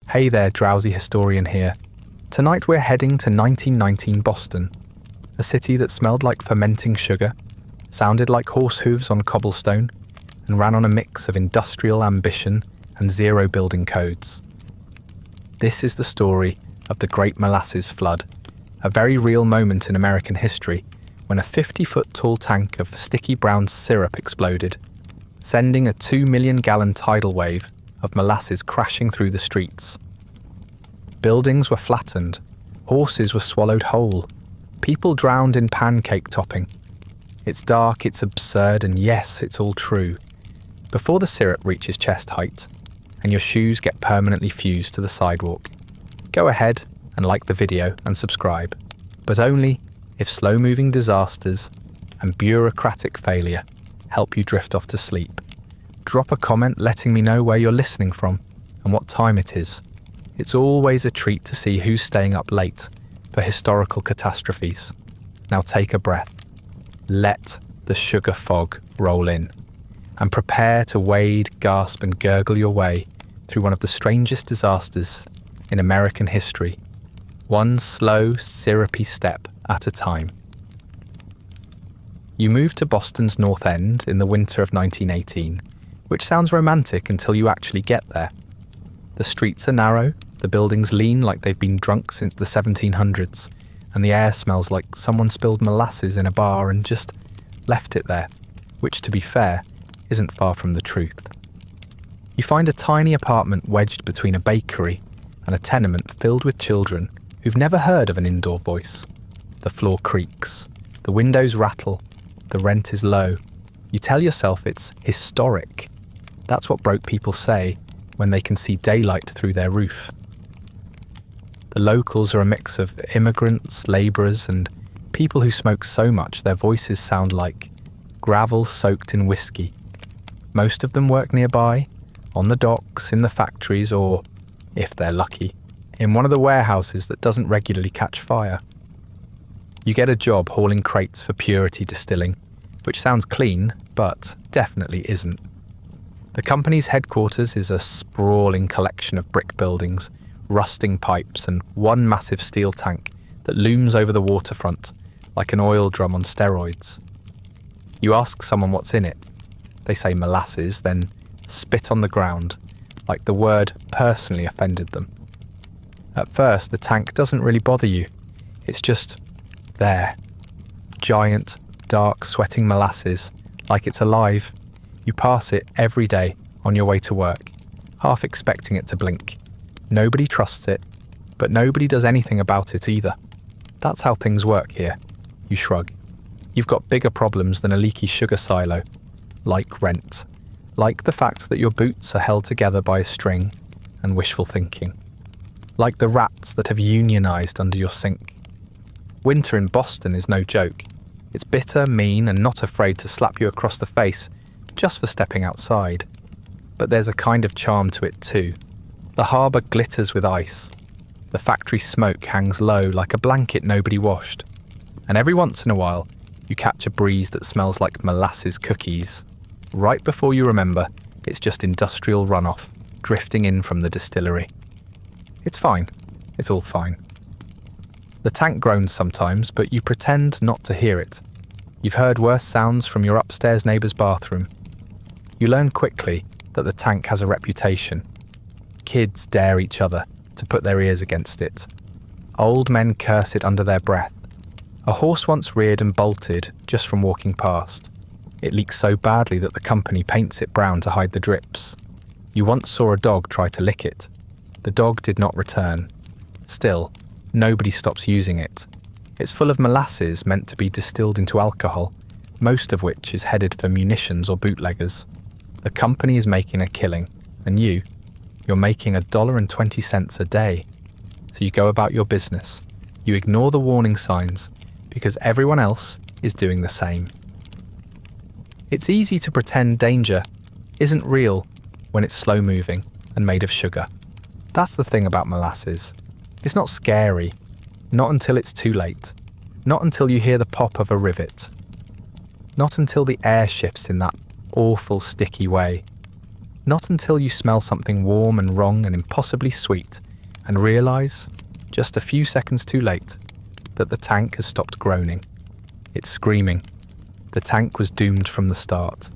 Hey there, drowsy historian here. Tonight we're heading to 1919 Boston, a city that smelled like fermenting sugar, sounded like horse hooves on cobblestone, and ran on a mix of industrial ambition and zero building codes. This is the story of the Great Molasses Flood, a very real moment in American history when a 50-foot tall tank of sticky brown syrup exploded, sending a 2 million gallon tidal wave of molasses crashing through the streets. Buildings were flattened, horses were swallowed whole, people drowned in pancake topping. It's dark, it's absurd, and yes, it's all true. Before the syrup reaches chest height, and your shoes get permanently fused to the sidewalk, go ahead and like the video and subscribe, but only if slow-moving disasters and bureaucratic failure help you drift off to sleep. Drop a comment letting me know where you're listening from and what time it is. It's always a treat to see who's staying up late for historical catastrophes. Now take a breath. Let the sugar fog roll in, and prepare to wade, gasp, and gurgle your way through one of the strangest disasters in American history, one slow, syrupy step at a time. You moved to Boston's North End in the winter of 1918, which sounds romantic until you actually get there. The streets are narrow, the buildings lean like they've been drunk since the 1700s, and the air smells like someone spilled molasses in a bar and just left it there, which, to be fair, isn't far from the truth. You find a tiny apartment wedged between a bakery and a tenement filled with children who've never heard of an indoor voice. The floor creaks, the windows rattle, the rent is low. You tell yourself it's historic. That's what broke people say when they can see daylight through their roof. The locals are a mix of immigrants, labourers, and people who smoke so much their voices sound like gravel soaked in whiskey. Most of them work nearby, on the docks, in the factories, or, if they're lucky, in one of the warehouses that doesn't regularly catch fire. You get a job hauling crates for Purity Distilling, which sounds clean, but definitely isn't. The company's headquarters is a sprawling collection of brick buildings, rusting pipes, and one massive steel tank that looms over the waterfront like an oil drum on steroids. You ask someone what's in it. They say molasses, then spit on the ground, like the word personally offended them. At first, the tank doesn't really bother you. It's just there. Giant, dark, sweating molasses, like it's alive. You pass it every day on your way to work, half expecting it to blink. Nobody trusts it, but nobody does anything about it either. That's how things work here. You shrug. You've got bigger problems than a leaky sugar silo, like rent, like the fact that your boots are held together by a string, and wishful thinking, like the rats that have unionized under your sink. Winter in Boston is no joke. It's bitter, mean, and not afraid to slap you across the face just for stepping outside. But there's a kind of charm to it too. The harbour glitters with ice. The factory smoke hangs low like a blanket nobody washed. And every once in a while, you catch a breeze that smells like molasses cookies. Right before you remember, it's just industrial runoff drifting in from the distillery. It's fine. It's all fine. The tank groans sometimes, but you pretend not to hear it. You've heard worse sounds from your upstairs neighbour's bathroom. You learn quickly that the tank has a reputation. Kids dare each other to put their ears against it. Old men curse it under their breath. A horse once reared and bolted just from walking past. It leaks so badly that the company paints it brown to hide the drips. You once saw a dog try to lick it. The dog did not return. Still, nobody stops using it. It's full of molasses meant to be distilled into alcohol, most of which is headed for munitions or bootleggers. The company is making a killing, and you're making $1.20 a day. So you go about your business. You ignore the warning signs because everyone else is doing the same. It's easy to pretend danger isn't real when it's slow-moving and made of sugar. That's the thing about molasses. It's not scary, not until it's too late, not until you hear the pop of a rivet, not until the air shifts in that awful sticky way. Not until you smell something warm and wrong and impossibly sweet and realise, just a few seconds too late, that the tank has stopped groaning. It's screaming. The tank was doomed from the start.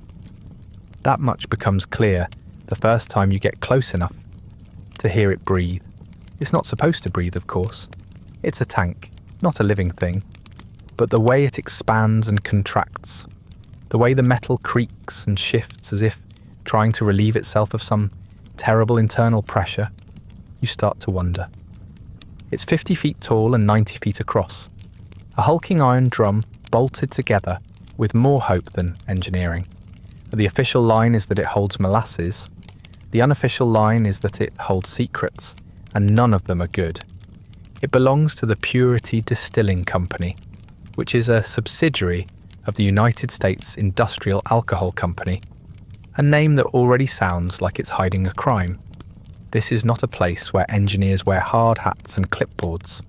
That much becomes clear the first time you get close enough to hear it breathe. It's not supposed to breathe, of course. It's a tank, not a living thing. But the way it expands and contracts, the way the metal creaks and shifts as if trying to relieve itself of some terrible internal pressure, you start to wonder. It's 50 feet tall and 90 feet across. A hulking iron drum bolted together with more hope than engineering. The official line is that it holds molasses. The unofficial line is that it holds secrets, and none of them are good. It belongs to the Purity Distilling Company, which is a subsidiary of the United States Industrial Alcohol Company, a name that already sounds like it's hiding a crime. This is not a place where engineers wear hard hats and clipboards.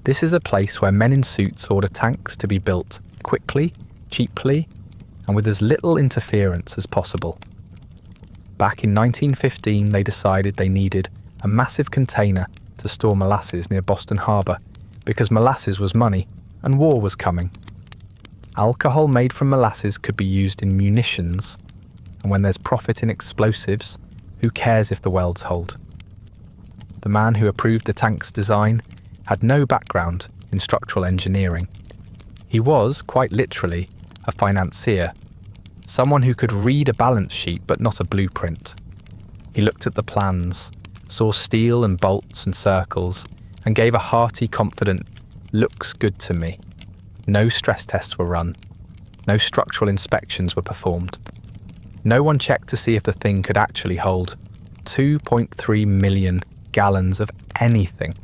This is a place where men in suits order tanks to be built quickly, cheaply, and with as little interference as possible. Back in 1915, they decided they needed a massive container to store molasses near Boston Harbor because molasses was money and war was coming. Alcohol made from molasses could be used in munitions, and when there's profit in explosives, who cares if the welds hold? The man who approved the tank's design had no background in structural engineering. He was, quite literally, a financier, someone who could read a balance sheet but not a blueprint. He looked at the plans, saw steel and bolts and circles, and gave a hearty, confident, "Looks good to me." No stress tests were run. No structural inspections were performed. No one checked to see if the thing could actually hold 2.3 million gallons of anything,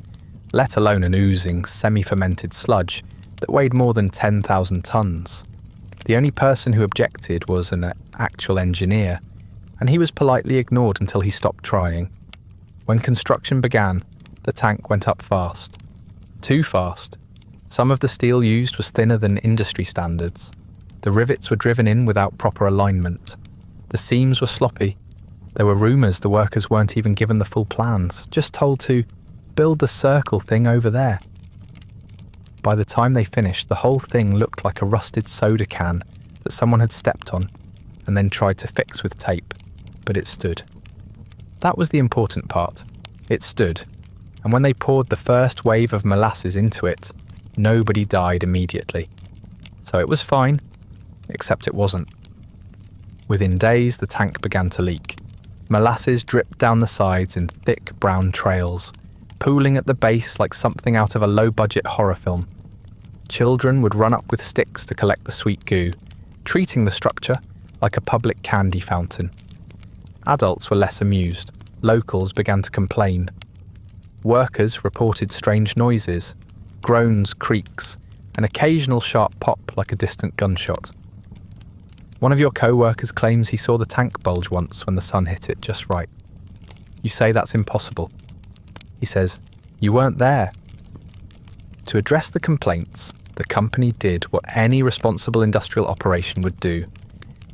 let alone an oozing, semi-fermented sludge that weighed more than 10,000 tons. The only person who objected was an actual engineer, and he was politely ignored until he stopped trying. When construction began, the tank went up fast. Too fast. Some of the steel used was thinner than industry standards. The rivets were driven in without proper alignment. The seams were sloppy. There were rumours the workers weren't even given the full plans, just told to build the circle thing over there. By the time they finished, the whole thing looked like a rusted soda can that someone had stepped on and then tried to fix with tape, but it stood. That was the important part. It stood, and when they poured the first wave of molasses into it, nobody died immediately. So it was fine, except it wasn't. Within days, the tank began to leak. Molasses dripped down the sides in thick brown trails, pooling at the base like something out of a low-budget horror film. Children would run up with sticks to collect the sweet goo, treating the structure like a public candy fountain. Adults were less amused. Locals began to complain. Workers reported strange noises, groans, creaks, an occasional sharp pop like a distant gunshot. One of your co-workers claims he saw the tank bulge once when the sun hit it just right. You say that's impossible. He says, "You weren't there." To address the complaints, the company did what any responsible industrial operation would do.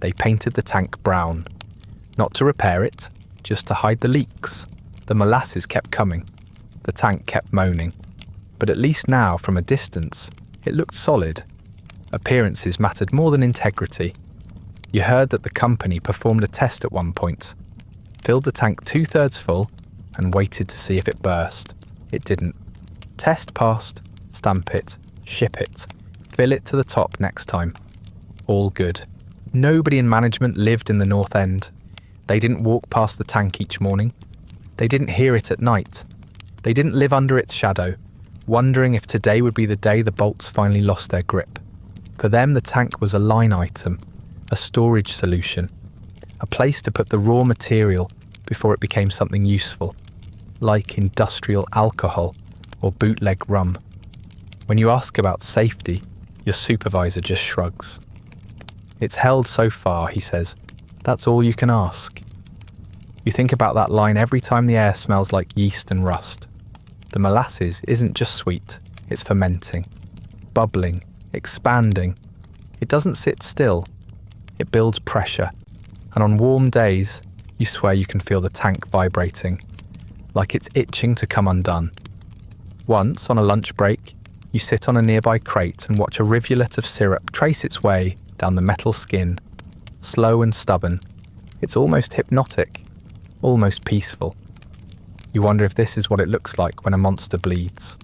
They painted the tank brown. Not to repair it, just to hide the leaks. The molasses kept coming. The tank kept moaning. But at least now, from a distance, it looked solid. Appearances mattered more than integrity. You heard that the company performed a test at one point, filled the tank 2/3 full, and waited to see if it burst. It didn't. Test passed, stamp it, ship it, fill it to the top next time. All good. Nobody in management lived in the North End. They didn't walk past the tank each morning. They didn't hear it at night. They didn't live under its shadow, wondering if today would be the day the bolts finally lost their grip. For them, the tank was a line item, a storage solution, a place to put the raw material before it became something useful, like industrial alcohol or bootleg rum. When you ask about safety, your supervisor just shrugs. "It's held so far," he says. "That's all you can ask." You think about that line every time the air smells like yeast and rust. The molasses isn't just sweet, it's fermenting, bubbling, expanding. It doesn't sit still. It builds pressure, and on warm days, You swear you can feel the tank vibrating, like it's itching to come undone. Once, on a lunch break, you sit on a nearby crate and watch a rivulet of syrup trace its way down the metal skin, slow and stubborn. It's almost hypnotic, almost peaceful. You wonder if this is what it looks like when a monster bleeds.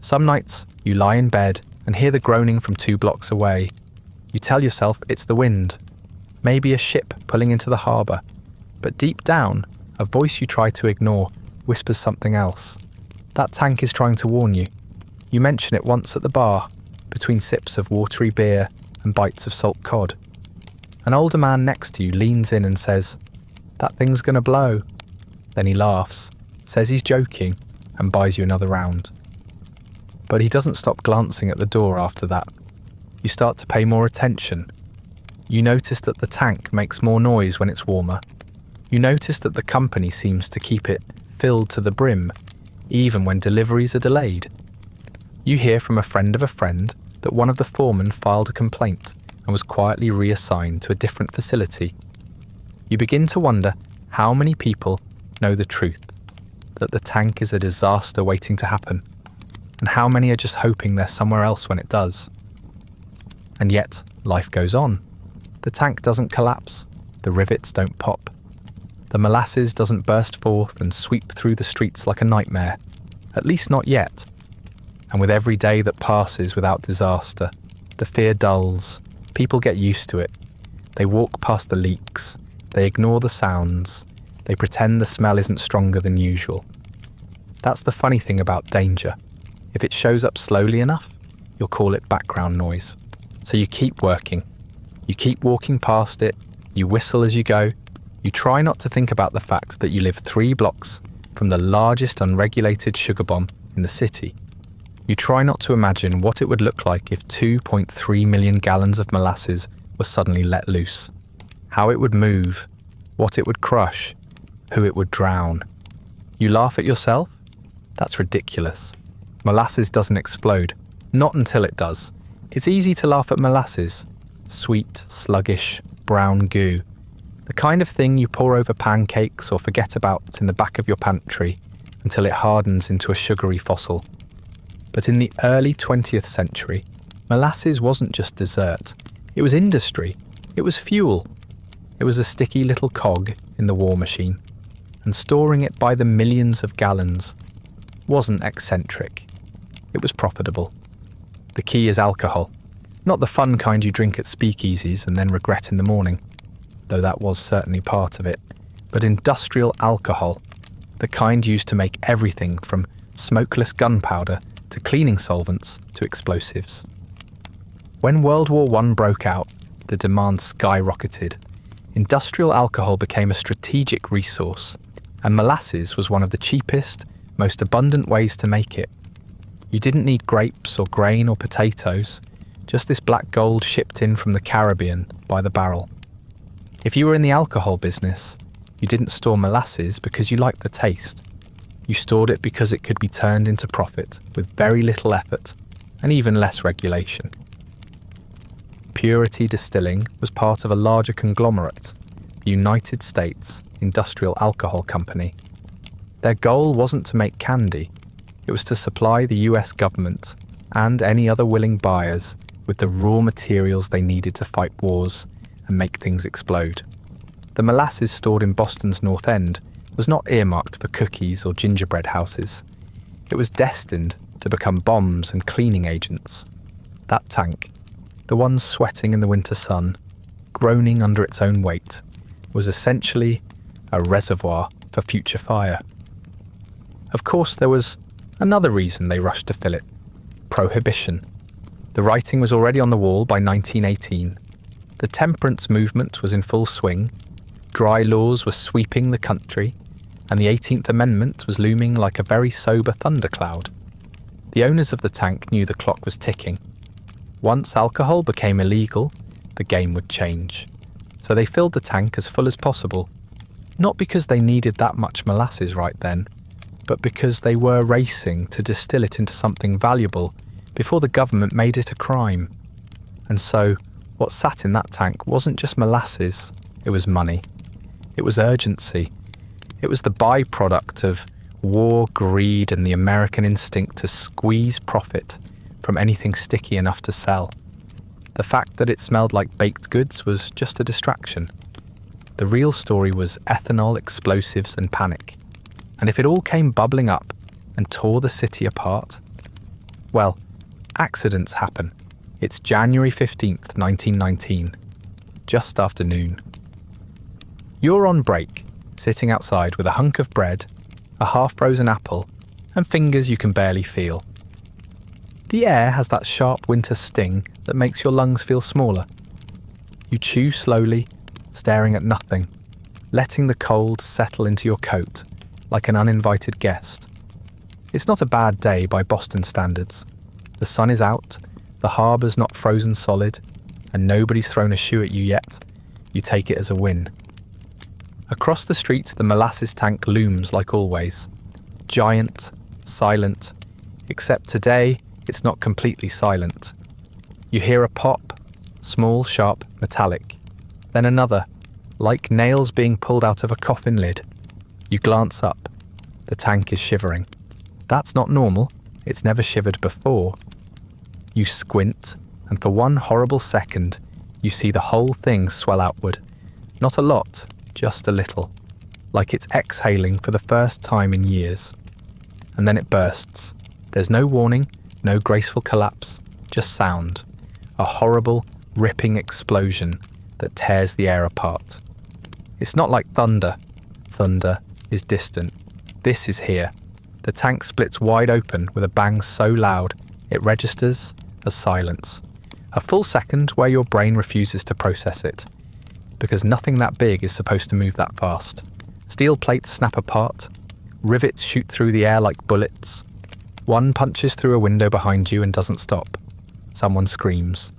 Some nights, you lie in bed and hear the groaning from 2 blocks away. You tell yourself it's the wind, maybe a ship pulling into the harbour, but deep down, a voice you try to ignore whispers something else. That tank is trying to warn you. You mention it once at the bar, between sips of watery beer and bites of salt cod. An older man next to you leans in and says, "That thing's gonna blow." Then he laughs, says he's joking, and buys you another round. But he doesn't stop glancing at the door after that. You start to pay more attention. You notice that the tank makes more noise when it's warmer. You notice that the company seems to keep it filled to the brim, even when deliveries are delayed. You hear from a friend of a friend that one of the foremen filed a complaint and was quietly reassigned to a different facility. You begin to wonder how many people know the truth, that the tank is a disaster waiting to happen, and how many are just hoping they're somewhere else when it does. And yet, life goes on. The tank doesn't collapse, the rivets don't pop. The molasses doesn't burst forth and sweep through the streets like a nightmare, at least not yet. And with every day that passes without disaster, the fear dulls, people get used to it. They walk past the leaks, they ignore the sounds, they pretend the smell isn't stronger than usual. That's the funny thing about danger. If it shows up slowly enough, you'll call it background noise. So you keep working. You keep walking past it, you whistle as you go, you try not to think about the fact that you live 3 blocks from the largest unregulated sugar bomb in the city. You try not to imagine what it would look like if 2.3 million gallons of molasses were suddenly let loose. How it would move, what it would crush, who it would drown. You laugh at yourself? That's ridiculous. Molasses doesn't explode. Not until it does. It's easy to laugh at molasses. Sweet, sluggish, brown goo. The kind of thing you pour over pancakes or forget about in the back of your pantry until it hardens into a sugary fossil. But in the early 20th century, molasses wasn't just dessert. It was industry. It was fuel. It was a sticky little cog in the war machine. And storing it by the millions of gallons wasn't eccentric. It was profitable. The key is alcohol. Not the fun kind you drink at speakeasies and then regret in the morning, though that was certainly part of it, but industrial alcohol, the kind used to make everything from smokeless gunpowder to cleaning solvents to explosives. When World War I broke out, the demand skyrocketed. Industrial alcohol became a strategic resource, and molasses was one of the cheapest, most abundant ways to make it. You didn't need grapes or grain or potatoes, just this black gold shipped in from the Caribbean by the barrel. If you were in the alcohol business, you didn't store molasses because you liked the taste. You stored it because it could be turned into profit with very little effort and even less regulation. Purity Distilling was part of a larger conglomerate, the United States Industrial Alcohol Company. Their goal wasn't to make candy, it was to supply the US government and any other willing buyers with the raw materials they needed to fight wars and make things explode. The molasses stored in Boston's North End was not earmarked for cookies or gingerbread houses. It was destined to become bombs and cleaning agents. That tank, the one sweating in the winter sun, groaning under its own weight, was essentially a reservoir for future fire. Of course, there was another reason they rushed to fill it: prohibition. The writing was already on the wall by 1918. The temperance movement was in full swing, dry laws were sweeping the country, and the 18th Amendment was looming like a very sober thundercloud. The owners of the tank knew the clock was ticking. Once alcohol became illegal, the game would change. So they filled the tank as full as possible, not because they needed that much molasses right then, but because they were racing to distill it into something valuable before the government made it a crime. And so, what sat in that tank wasn't just molasses, it was money. It was urgency. It was the byproduct of war, greed, and the American instinct to squeeze profit from anything sticky enough to sell. The fact that it smelled like baked goods was just a distraction. The real story was ethanol, explosives, and panic. And if it all came bubbling up and tore the city apart, well, accidents happen. It's January 15th, 1919, just after noon. You're on break, sitting outside with a hunk of bread, a half-frozen apple, and fingers you can barely feel. The air has that sharp winter sting that makes your lungs feel smaller. You chew slowly, staring at nothing, letting the cold settle into your coat like an uninvited guest. It's not a bad day by Boston standards. The sun is out, the harbour's not frozen solid, and nobody's thrown a shoe at you yet. You take it as a win. Across the street, the molasses tank looms like always. Giant, silent, except today it's not completely silent. You hear a pop, small, sharp, metallic. Then another, like nails being pulled out of a coffin lid. You glance up. The tank is shivering. That's not normal. It's never shivered before. You squint, and for one horrible second, you see the whole thing swell outward. Not a lot, just a little. Like it's exhaling for the first time in years. And then it bursts. There's no warning, no graceful collapse, just sound. A horrible, ripping explosion that tears the air apart. It's not like thunder. Thunder is distant. This is here. The tank splits wide open with a bang so loud it registers as silence. A full second where your brain refuses to process it, because nothing that big is supposed to move that fast. Steel plates snap apart. Rivets shoot through the air like bullets. One punches through a window behind you and doesn't stop. Someone screams.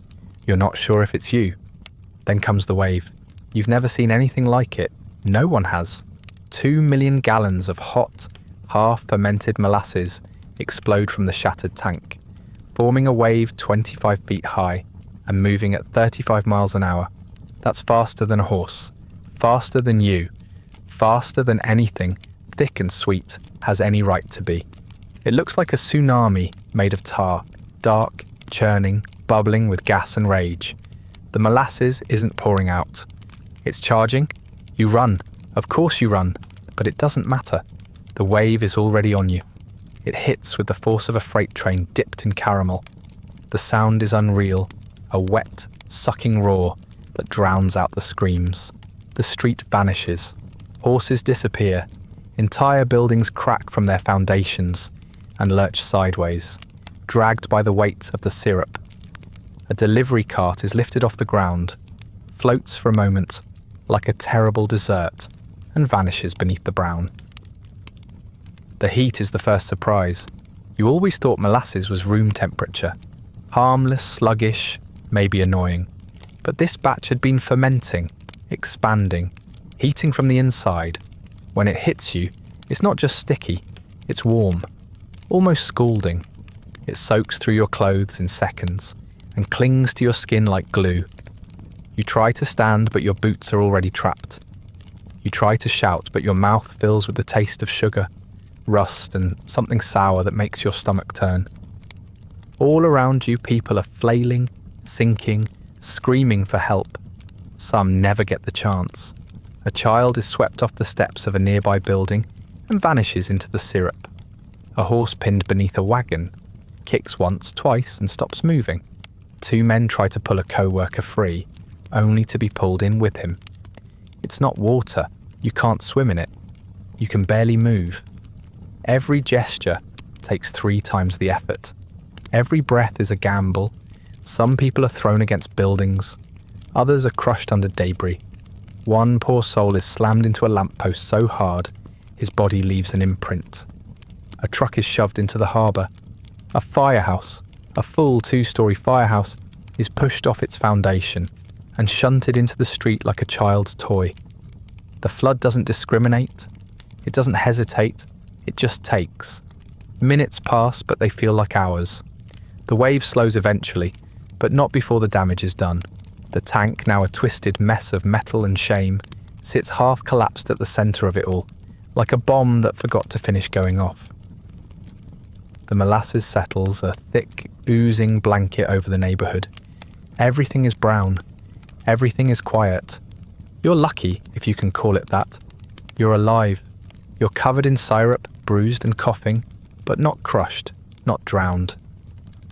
You're not sure if it's you. Then comes the wave. You've never seen anything like it. No one has. 2 million gallons of hot, half-fermented molasses explode from the shattered tank, forming a wave 25 feet high and moving at 35 miles an hour. That's faster than a horse, faster than you, faster than anything thick and sweet has any right to be. It looks like a tsunami made of tar, dark, churning, bubbling with gas and rage. The molasses isn't pouring out. It's charging. You run. Of course you run, but it doesn't matter. The wave is already on you. It hits with the force of a freight train dipped in caramel. The sound is unreal, a wet, sucking roar that drowns out the screams. The street vanishes. Horses disappear. Entire buildings crack from their foundations and lurch sideways, dragged by the weight of the syrup. A delivery cart is lifted off the ground, floats for a moment like a terrible dessert, and vanishes beneath the brown. The heat is the first surprise. You always thought molasses was room temperature. Harmless, sluggish, maybe annoying. But this batch had been fermenting, expanding, heating from the inside. When it hits you, it's not just sticky, it's warm, almost scalding. It soaks through your clothes in seconds and clings to your skin like glue. You try to stand, but your boots are already trapped. You try to shout, but your mouth fills with the taste of sugar, rust, and something sour that makes your stomach turn. All around you, people are flailing, sinking, screaming for help. Some never get the chance. A child is swept off the steps of a nearby building and vanishes into the syrup. A horse pinned beneath a wagon kicks once, twice, and stops moving. 2 men try to pull a co-worker free, only to be pulled in with him. It's not water. You can't swim in it. You can barely move. Every gesture takes 3 times the effort. Every breath is a gamble. Some people are thrown against buildings. Others are crushed under debris. One poor soul is slammed into a lamppost so hard, his body leaves an imprint. A truck is shoved into the harbour. A firehouse, a full 2-story firehouse, is pushed off its foundation and shunted into the street like a child's toy. The flood doesn't discriminate. It doesn't hesitate. It just takes. Minutes pass, but they feel like hours. The wave slows eventually, but not before the damage is done. The tank, now a twisted mess of metal and shame, sits half collapsed at the centre of it all, like a bomb that forgot to finish going off. The molasses settles, a thick, oozing blanket over the neighbourhood. Everything is brown. Everything is quiet. You're lucky, if you can call it that. You're alive. You're covered in syrup, bruised and coughing, but not crushed, not drowned.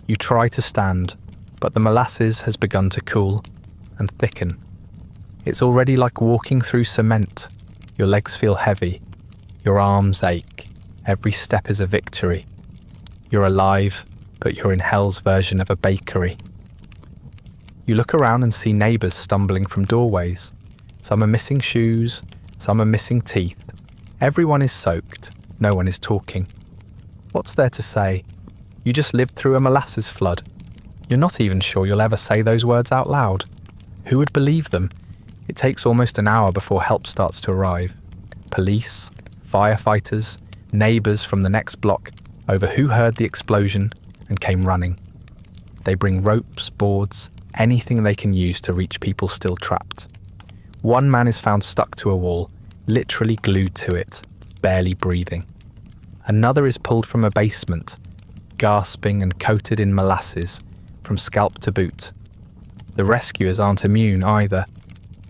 You try to stand, but the molasses has begun to cool and thicken. It's already like walking through cement. Your legs feel heavy. Your arms ache. Every step is a victory. You're alive, but you're in hell's version of a bakery. You look around and see neighbours stumbling from doorways. Some are missing shoes, some are missing teeth. Everyone is soaked. No one is talking. What's there to say? You just lived through a molasses flood. You're not even sure you'll ever say those words out loud. Who would believe them? It takes almost an hour before help starts to arrive. Police, firefighters, neighbours from the next block over who heard the explosion and came running. They bring ropes, boards, anything they can use to reach people still trapped. One man is found stuck to a wall, literally glued to it, barely breathing. Another is pulled from a basement, gasping and coated in molasses, from scalp to boot. The rescuers aren't immune either.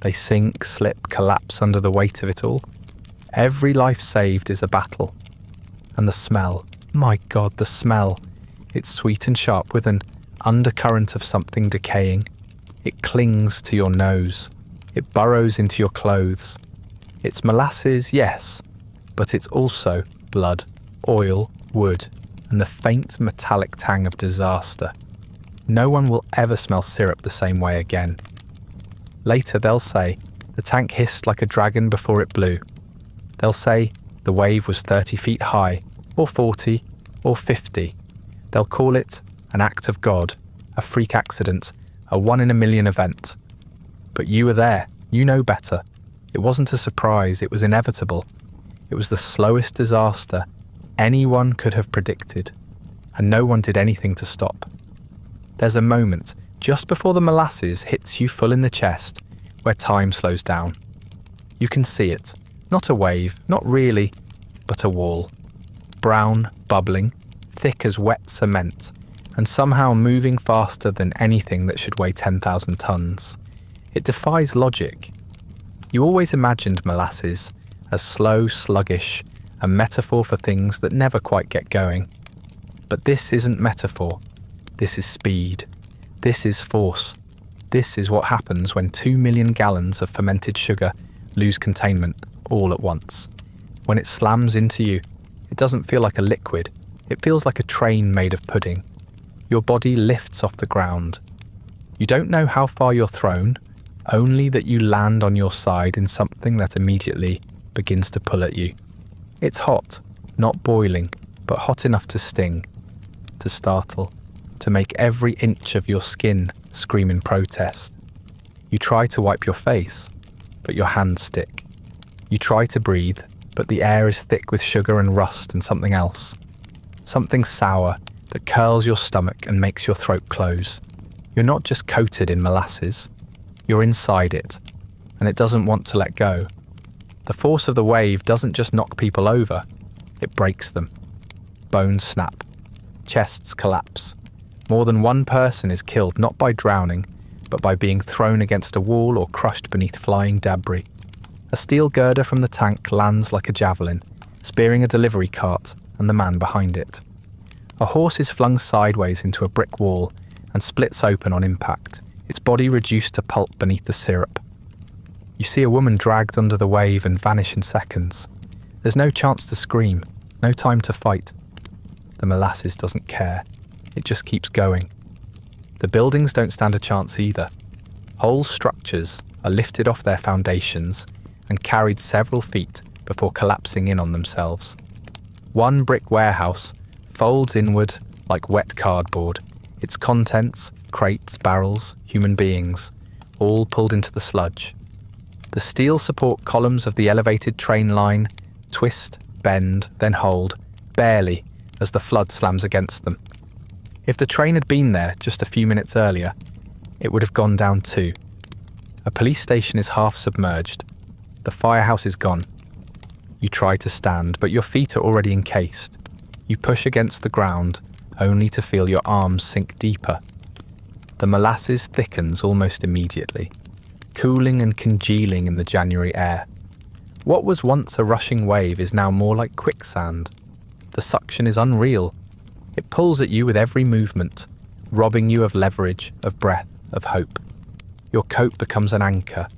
They sink, slip, collapse under the weight of it all. Every life saved is a battle. And the smell, my God, the smell. It's sweet and sharp with an undercurrent of something decaying. It clings to your nose. It burrows into your clothes. It's molasses, yes, but it's also blood, oil, wood, and the faint metallic tang of disaster. No one will ever smell syrup the same way again. Later they'll say, the tank hissed like a dragon before it blew. They'll say, the wave was 30 feet high, or 40, or 50. They'll call it an act of God, a freak accident, a 1 in a million event. But you were there, you know better. It wasn't a surprise, it was inevitable. It was the slowest disaster anyone could have predicted, and no one did anything to stop. There's a moment, just before the molasses hits you full in the chest, where time slows down. You can see it, not a wave, not really, but a wall. Brown, bubbling, thick as wet cement, and somehow moving faster than anything that should weigh 10,000 tons. It defies logic. You always imagined molasses as slow, sluggish, a metaphor for things that never quite get going. But this isn't metaphor. This is speed. This is force. This is what happens when 2 million gallons of fermented sugar lose containment all at once. When it slams into you, it doesn't feel like a liquid. It feels like a train made of pudding. Your body lifts off the ground. You don't know how far you're thrown, only that you land on your side in something that immediately begins to pull at you. It's hot, not boiling, but hot enough to sting, to startle, to make every inch of your skin scream in protest. You try to wipe your face, but your hands stick. You try to breathe, but the air is thick with sugar and rust and something else. Something sour that curls your stomach and makes your throat close. You're not just coated in molasses. You're inside it, and it doesn't want to let go. The force of the wave doesn't just knock people over, it breaks them. Bones snap. Chests collapse. More than one person is killed not by drowning, but by being thrown against a wall or crushed beneath flying debris. A steel girder from the tank lands like a javelin, spearing a delivery cart and the man behind it. A horse is flung sideways into a brick wall and splits open on impact, its body reduced to pulp beneath the syrup. You see a woman dragged under the wave and vanish in seconds. There's no chance to scream, no time to fight. The molasses doesn't care. It just keeps going. The buildings don't stand a chance either. Whole structures are lifted off their foundations and carried several feet before collapsing in on themselves. One brick warehouse folds inward like wet cardboard, its contents, crates, barrels, human beings, all pulled into the sludge. The steel support columns of the elevated train line twist, bend, then hold, barely, as the flood slams against them. If the train had been there just a few minutes earlier, it would have gone down too. A police station is half submerged. The firehouse is gone. You try to stand, but your feet are already encased. You push against the ground, only to feel your arms sink deeper. The molasses thickens almost immediately, cooling and congealing in the January air. What was once a rushing wave is now more like quicksand. The suction is unreal. It pulls at you with every movement, robbing you of leverage, of breath, of hope. Your coat becomes an anchor.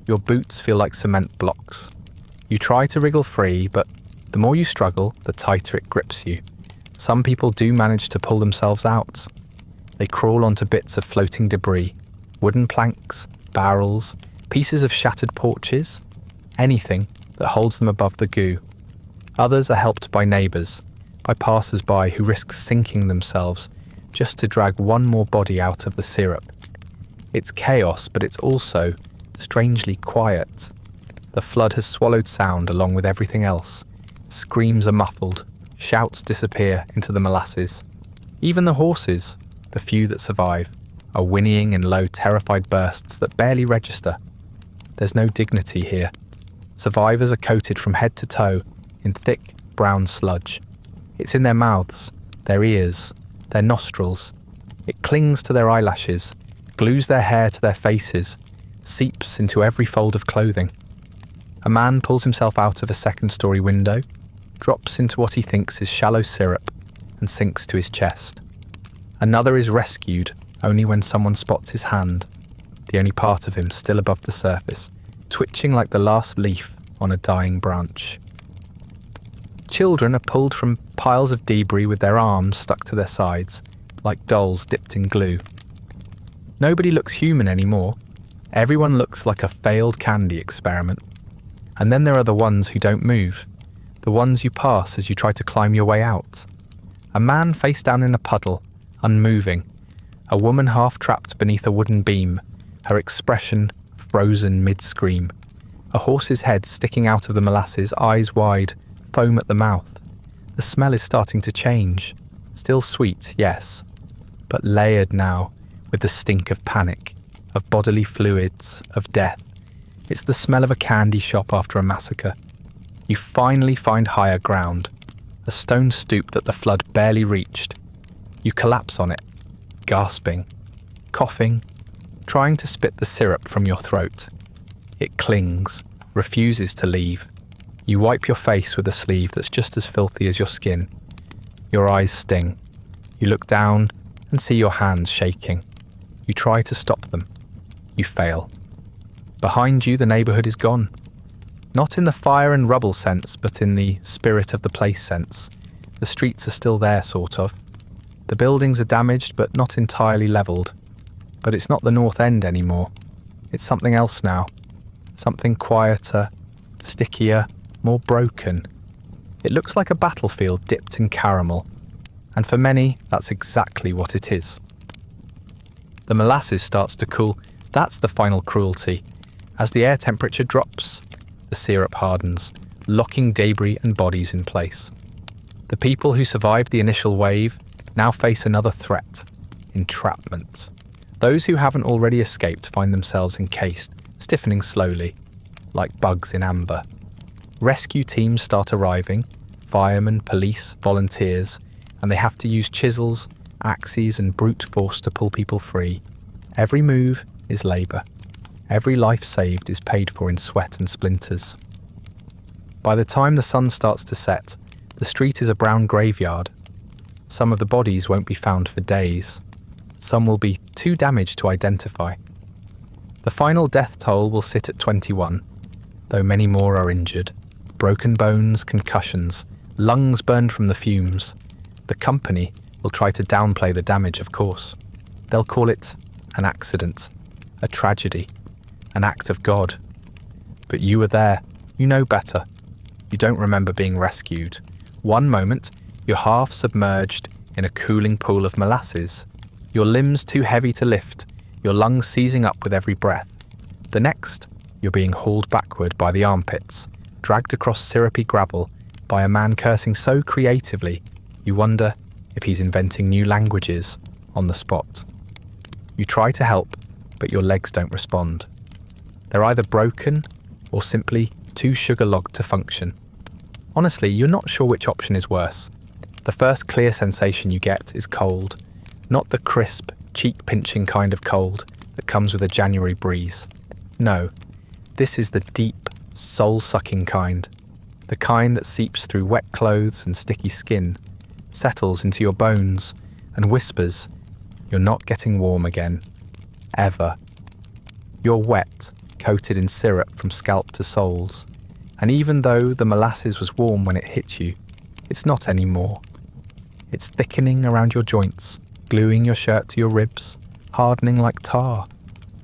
Your boots feel like cement blocks. You try to wriggle free, but the more you struggle, the tighter it grips you. Some people do manage to pull themselves out. They crawl onto bits of floating debris, wooden planks, barrels, pieces of shattered porches, anything that holds them above the goo. Others are helped by neighbours, by passers-by who risk sinking themselves just to drag one more body out of the syrup. It's chaos, but it's also strangely quiet. The flood has swallowed sound along with everything else. Screams are muffled, shouts disappear into the molasses. Even the horses, the few that survive, are whinnying in low, terrified bursts that barely register. There's no dignity here. Survivors are coated from head to toe in thick, brown sludge. It's in their mouths, their ears, their nostrils. It clings to their eyelashes, glues their hair to their faces, seeps into every fold of clothing. A man pulls himself out of a second-story window, drops into what he thinks is shallow syrup, and sinks to his chest. Another is rescued only when someone spots his hand, the only part of him still above the surface, twitching like the last leaf on a dying branch. Children are pulled from piles of debris with their arms stuck to their sides, like dolls dipped in glue. Nobody looks human anymore. Everyone looks like a failed candy experiment. And then there are the ones who don't move, the ones you pass as you try to climb your way out. A man face down in a puddle, unmoving. A woman half-trapped beneath a wooden beam, her expression frozen mid-scream. A horse's head sticking out of the molasses, eyes wide, foam at the mouth. The smell is starting to change. Still sweet, yes, but layered now with the stink of panic, of bodily fluids, of death. It's the smell of a candy shop after a massacre. You finally find higher ground, a stone stoop that the flood barely reached. You collapse on it, gasping, coughing, trying to spit the syrup from your throat. It clings, refuses to leave. You wipe your face with a sleeve that's just as filthy as your skin. Your eyes sting. You look down and see your hands shaking. You try to stop them. You fail. Behind you, the neighbourhood is gone. Not in the fire and rubble sense, but in the spirit of the place sense. The streets are still there, sort of. The buildings are damaged, but not entirely levelled. But it's not the North End anymore. It's something else now. Something quieter, stickier, more broken. It looks like a battlefield dipped in caramel. And for many, that's exactly what it is. The molasses starts to cool. That's the final cruelty. As the air temperature drops, the syrup hardens, locking debris and bodies in place. The people who survived the initial wave now face another threat: entrapment. Those who haven't already escaped find themselves encased, stiffening slowly, like bugs in amber. Rescue teams start arriving, firemen, police, volunteers, and they have to use chisels, axes, and brute force to pull people free. Every move is labour. Every life saved is paid for in sweat and splinters. By the time the sun starts to set, the street is a brown graveyard. Some of the bodies won't be found for days. Some will be too damaged to identify. The final death toll will sit at 21, though many more are injured. Broken bones, concussions, lungs burned from the fumes. The company will try to downplay the damage, of course. They'll call it an accident, a tragedy, an act of God. But you were there. You know better. You don't remember being rescued. One moment, you're half submerged in a cooling pool of molasses, your limbs too heavy to lift, your lungs seizing up with every breath. The next, you're being hauled backward by the armpits, dragged across syrupy gravel by a man cursing so creatively, you wonder if he's inventing new languages on the spot. You try to help, but your legs don't respond. They're either broken or simply too sugar-logged to function. Honestly, you're not sure which option is worse. The first clear sensation you get is cold, not the crisp, cheek-pinching kind of cold that comes with a January breeze. No, this is the deep, soul-sucking kind. The kind that seeps through wet clothes and sticky skin, settles into your bones, and whispers, "You're not getting warm again. Ever." You're wet, coated in syrup from scalp to soles, and even though the molasses was warm when it hit you, it's not anymore. It's thickening around your joints, gluing your shirt to your ribs, hardening like tar.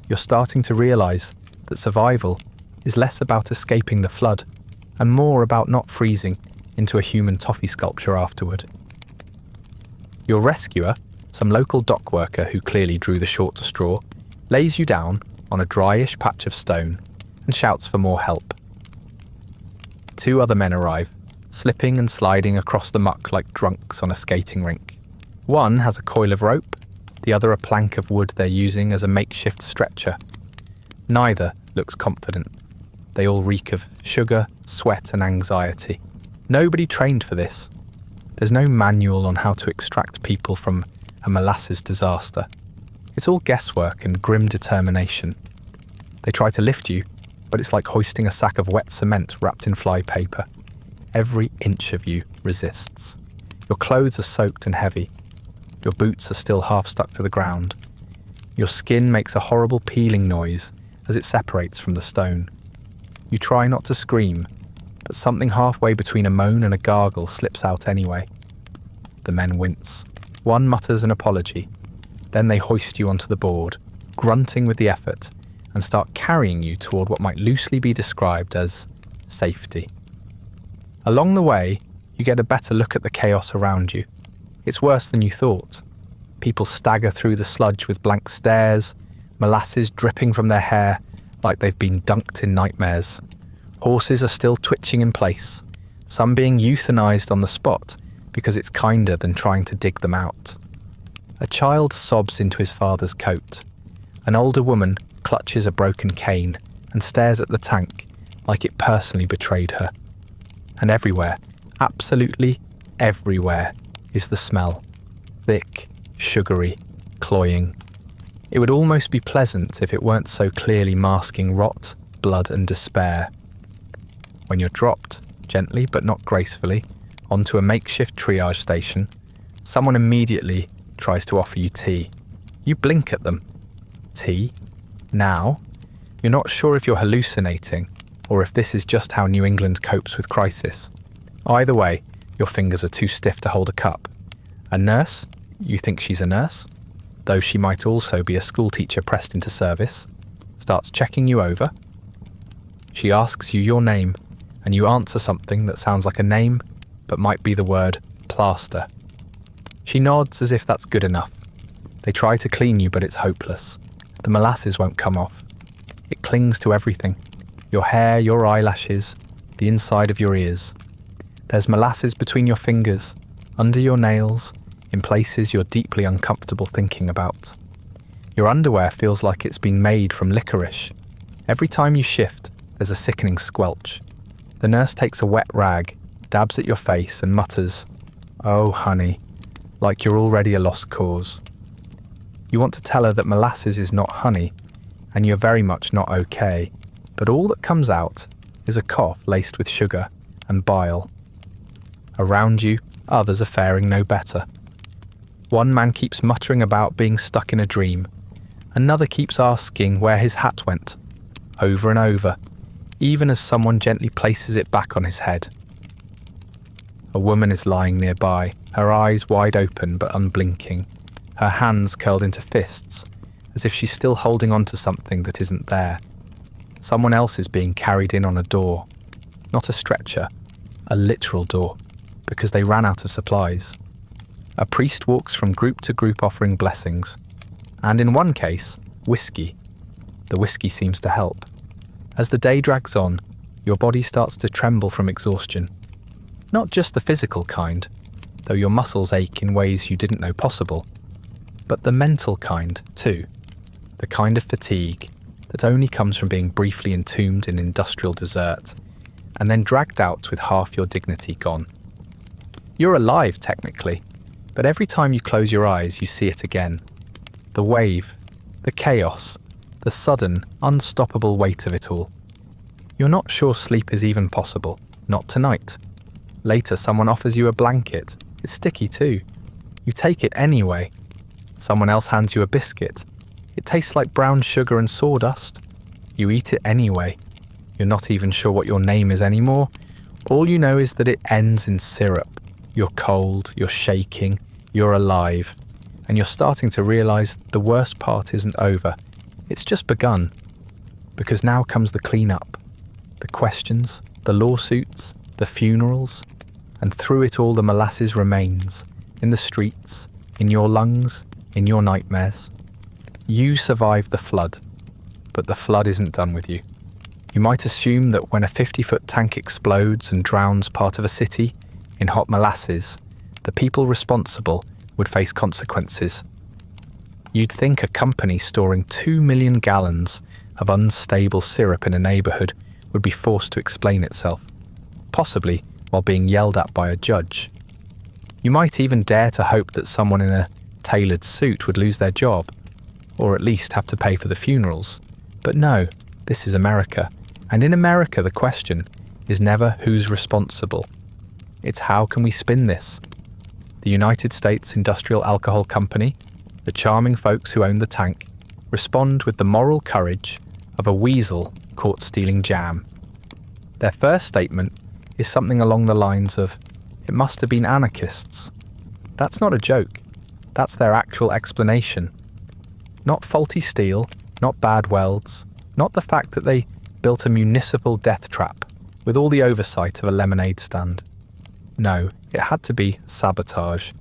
You're starting to realise that survival is less about escaping the flood and more about not freezing into a human toffee sculpture afterward. Your rescuer, some local dock worker who clearly drew the short straw, lays you down on a dryish patch of stone and shouts for more help. 2 other men arrive, slipping and sliding across the muck like drunks on a skating rink. One has a coil of rope, the other a plank of wood they're using as a makeshift stretcher. Neither looks confident. They all reek of sugar, sweat and anxiety. Nobody trained for this. There's no manual on how to extract people from a molasses disaster. It's all guesswork and grim determination. They try to lift you, but it's like hoisting a sack of wet cement wrapped in fly paper. Every inch of you resists. Your clothes are soaked and heavy. Your boots are still half stuck to the ground. Your skin makes a horrible peeling noise as it separates from the stone. You try not to scream, but something halfway between a moan and a gargle slips out anyway. The men wince. One mutters an apology. Then they hoist you onto the board, grunting with the effort, and start carrying you toward what might loosely be described as safety. Along the way, you get a better look at the chaos around you. It's worse than you thought. People stagger through the sludge with blank stares, molasses dripping from their hair like they've been dunked in nightmares. Horses are still twitching in place, some being euthanized on the spot because it's kinder than trying to dig them out. A child sobs into his father's coat. An older woman clutches a broken cane and stares at the tank like it personally betrayed her. And everywhere, absolutely everywhere, is the smell. Thick, sugary, cloying. It would almost be pleasant if it weren't so clearly masking rot, blood and despair. When you're dropped, gently but not gracefully, onto a makeshift triage station, someone immediately tries to offer you tea. You blink at them. Tea? Now? You're not sure if you're hallucinating or if this is just how New England copes with crisis. Either way, your fingers are too stiff to hold a cup. A nurse? You think she's a nurse? Though she might also be a schoolteacher pressed into service, starts checking you over. She asks you your name, and you answer something that sounds like a name, but might be the word plaster. She nods as if that's good enough. They try to clean you, but it's hopeless. The molasses won't come off. It clings to everything. Your hair, your eyelashes, the inside of your ears. There's molasses between your fingers, under your nails, in places you're deeply uncomfortable thinking about. Your underwear feels like it's been made from licorice. Every time you shift, there's a sickening squelch. The nurse takes a wet rag, dabs at your face and mutters, "Oh, honey," like you're already a lost cause. You want to tell her that molasses is not honey, and you're very much not okay, but all that comes out is a cough laced with sugar and bile. Around you, others are faring no better. One man keeps muttering about being stuck in a dream. Another keeps asking where his hat went, over and over, even as someone gently places it back on his head. A woman is lying nearby, her eyes wide open but unblinking, her hands curled into fists, as if she's still holding on to something that isn't there. Someone else is being carried in on a door. Not a stretcher, a literal door, because they ran out of supplies. A priest walks from group to group offering blessings, and in one case, whiskey. The whiskey seems to help. As the day drags on, your body starts to tremble from exhaustion. Not just the physical kind, though your muscles ache in ways you didn't know possible, but the mental kind too. The kind of fatigue that only comes from being briefly entombed in industrial desert, and then dragged out with half your dignity gone. You're alive, technically, but every time you close your eyes, you see it again. The wave, the chaos, the sudden, unstoppable weight of it all. You're not sure sleep is even possible, not tonight. Later, someone offers you a blanket. It's sticky too. You take it anyway. Someone else hands you a biscuit. It tastes like brown sugar and sawdust. You eat it anyway. You're not even sure what your name is anymore. All you know is that it ends in syrup. You're cold, you're shaking, you're alive, and you're starting to realise the worst part isn't over. It's just begun. Because now comes the clean-up. The questions, the lawsuits, the funerals, and through it all the molasses remains, in the streets, in your lungs, in your nightmares. You survived the flood, but the flood isn't done with you. You might assume that when a 50-foot tank explodes and drowns part of a city in hot molasses, the people responsible would face consequences. You'd think a company storing 2 million gallons of unstable syrup in a neighbourhood would be forced to explain itself, possibly while being yelled at by a judge. You might even dare to hope that someone in a tailored suit would lose their job, or at least have to pay for the funerals. But no, this is America, and in America the question is never who's responsible. It's how can we spin this? The United States Industrial Alcohol Company, the charming folks who own the tank, respond with the moral courage of a weasel caught stealing jam. Their first statement is something along the lines of, "It must have been anarchists." That's not a joke. That's their actual explanation. Not faulty steel, not bad welds, not the fact that they built a municipal death trap with all the oversight of a lemonade stand. No, it had to be sabotage.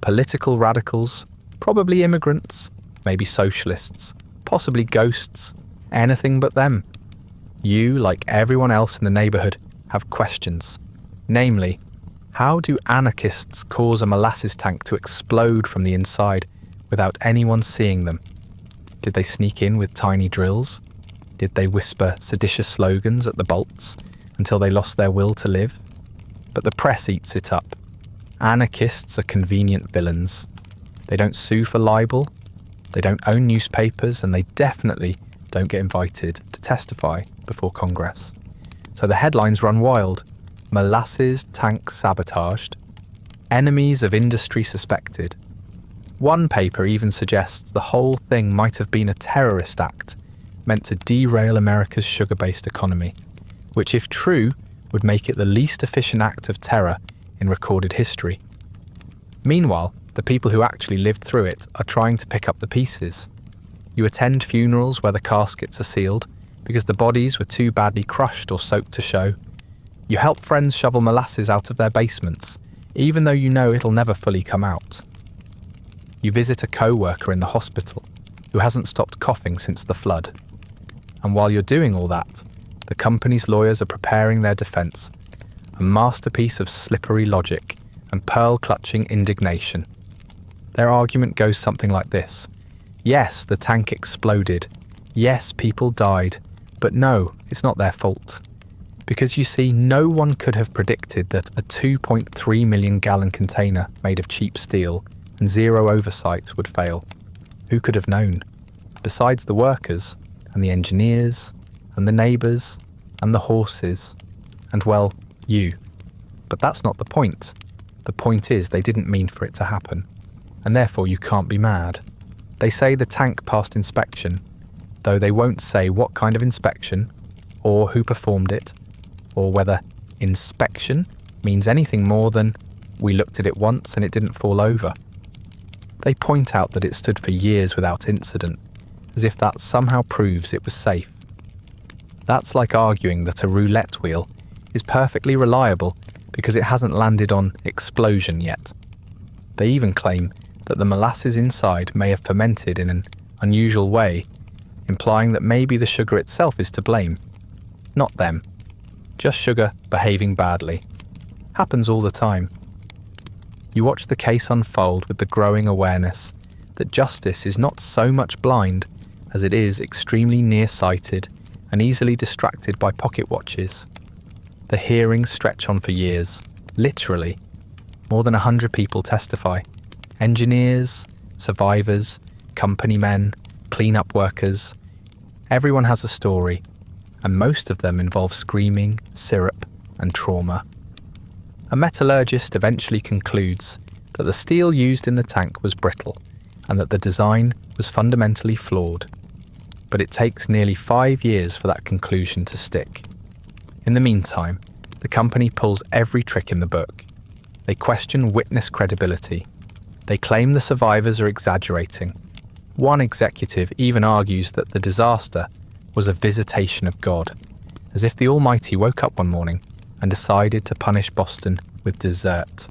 Political radicals, probably immigrants, maybe socialists, possibly ghosts, anything but them. You, like everyone else in the neighbourhood, have questions. Namely, how do anarchists cause a molasses tank to explode from the inside without anyone seeing them? Did they sneak in with tiny drills? Did they whisper seditious slogans at the bolts until they lost their will to live? But the press eats it up. Anarchists are convenient villains. They don't sue for libel, they don't own newspapers, and they definitely don't get invited to testify before Congress. So the headlines run wild. Molasses tank sabotaged. Enemies of industry suspected. One paper even suggests the whole thing might have been a terrorist act meant to derail America's sugar-based economy, which, if true, would make it the least efficient act of terror in recorded history. Meanwhile, the people who actually lived through it are trying to pick up the pieces. You attend funerals where the caskets are sealed because the bodies were too badly crushed or soaked to show. You help friends shovel molasses out of their basements, even though you know it'll never fully come out. You visit a co-worker in the hospital who hasn't stopped coughing since the flood. And while you're doing all that, the company's lawyers are preparing their defense, a masterpiece of slippery logic and pearl-clutching indignation. Their argument goes something like this. Yes, the tank exploded. Yes, people died. But no, it's not their fault. Because you see, no one could have predicted that a 2.3 million gallon container made of cheap steel and zero oversight would fail. Who could have known? Besides the workers, and the engineers, and the neighbours, and the horses, and well, you. But that's not the point. The point is they didn't mean for it to happen, and therefore you can't be mad. They say the tank passed inspection, though they won't say what kind of inspection, or who performed it, or whether inspection means anything more than we looked at it once and it didn't fall over. They point out that it stood for years without incident, as if that somehow proves it was safe. That's like arguing that a roulette wheel is perfectly reliable because it hasn't landed on explosion yet. They even claim that the molasses inside may have fermented in an unusual way, implying that maybe the sugar itself is to blame. Not them. Just sugar behaving badly. Happens all the time. You watch the case unfold with the growing awareness that justice is not so much blind as it is extremely nearsighted and easily distracted by pocket watches. The hearings stretch on for years, literally. More than 100 people testify. Engineers, survivors, company men, clean-up workers. Everyone has a story, and most of them involve screaming, syrup, and trauma. A metallurgist eventually concludes that the steel used in the tank was brittle and that the design was fundamentally flawed. But it takes nearly 5 years for that conclusion to stick. In the meantime, the company pulls every trick in the book. They question witness credibility. They claim the survivors are exaggerating. One executive even argues that the disaster was a visitation of God, as if the Almighty woke up one morning and decided to punish Boston with dessert.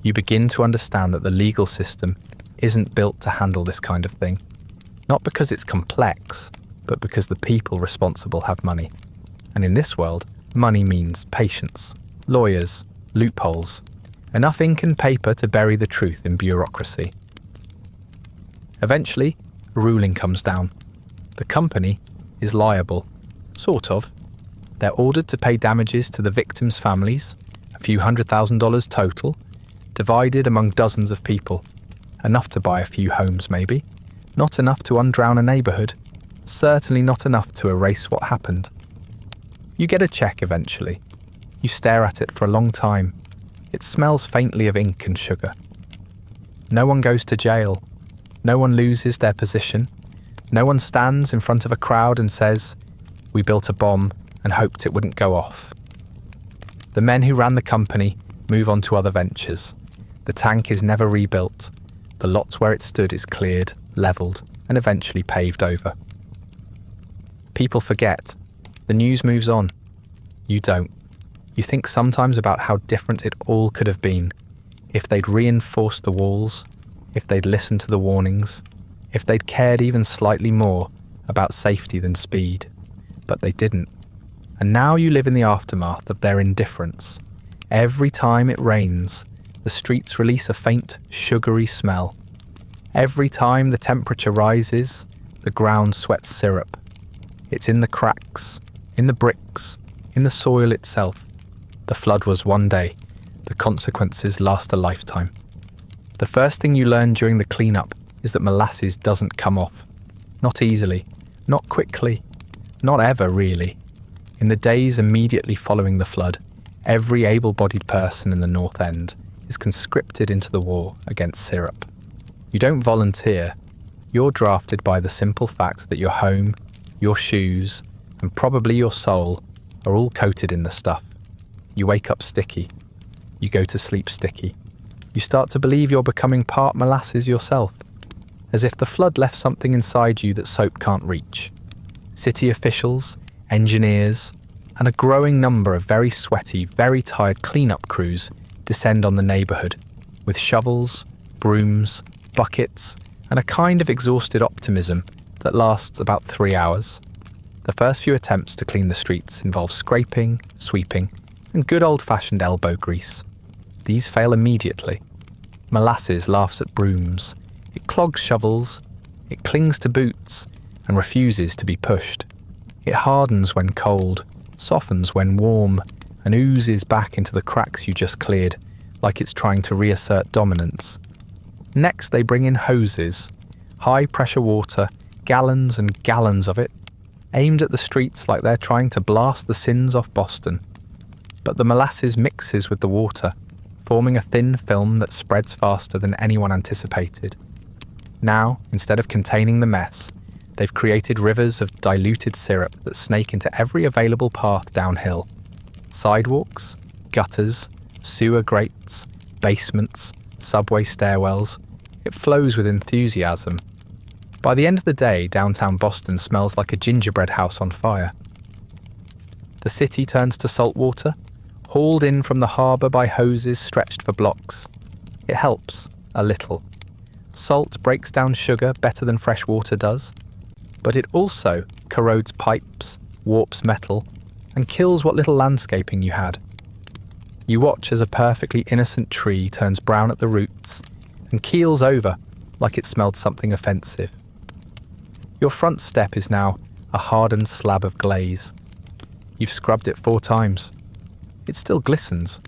You begin to understand that the legal system isn't built to handle this kind of thing. Not because it's complex, but because the people responsible have money. And in this world, money means patience, lawyers, loopholes, enough ink and paper to bury the truth in bureaucracy. Eventually, a ruling comes down. The company is liable, sort of. They're ordered to pay damages to the victims' families, a few $100,000 total, divided among dozens of people. Enough to buy a few homes, maybe. Not enough to undrown a neighbourhood. Certainly not enough to erase what happened. You get a cheque eventually. You stare at it for a long time. It smells faintly of ink and sugar. No one goes to jail. No one loses their position. No one stands in front of a crowd and says, "We built a bomb and hoped it wouldn't go off." The men who ran the company move on to other ventures. The tank is never rebuilt. The lot where it stood is cleared, levelled, and eventually paved over. People forget. The news moves on. You don't. You think sometimes about how different it all could have been if they'd reinforced the walls, if they'd listened to the warnings, if they'd cared even slightly more about safety than speed. But they didn't. And now you live in the aftermath of their indifference. Every time it rains, the streets release a faint, sugary smell. Every time the temperature rises, the ground sweats syrup. It's in the cracks, in the bricks, in the soil itself. The flood was one day. The consequences last a lifetime. The first thing you learn during the cleanup is that molasses doesn't come off. Not easily, not quickly, not ever really. In the days immediately following the flood, every able-bodied person in the North End is conscripted into the war against syrup. You don't volunteer. You're drafted by the simple fact that your home, your shoes, and probably your soul are all coated in the stuff. You wake up sticky. You go to sleep sticky. You start to believe you're becoming part molasses yourself, as if the flood left something inside you that soap can't reach. City officials, engineers, and a growing number of very sweaty, very tired cleanup crews descend on the neighbourhood with shovels, brooms, buckets, and a kind of exhausted optimism that lasts about 3 hours. The first few attempts to clean the streets involve scraping, sweeping, and good old-fashioned elbow grease. These fail immediately. Molasses laughs at brooms. It clogs shovels. It clings to boots and refuses to be pushed. It hardens when cold, softens when warm, and oozes back into the cracks you just cleared, like it's trying to reassert dominance. Next, they bring in hoses, high-pressure water, gallons and gallons of it, aimed at the streets like they're trying to blast the sins off Boston. But the molasses mixes with the water, forming a thin film that spreads faster than anyone anticipated. Now, instead of containing the mess, they've created rivers of diluted syrup that snake into every available path downhill. Sidewalks, gutters, sewer grates, basements, subway stairwells. It flows with enthusiasm. By the end of the day, downtown Boston smells like a gingerbread house on fire. The city turns to salt water, hauled in from the harbour by hoses stretched for blocks. It helps, a little. Salt breaks down sugar better than fresh water does, but it also corrodes pipes, warps metal, and kills what little landscaping you had. You watch as a perfectly innocent tree turns brown at the roots and keels over like it smelled something offensive. Your front step is now a hardened slab of glaze. You've scrubbed it 4 times. It still glistens.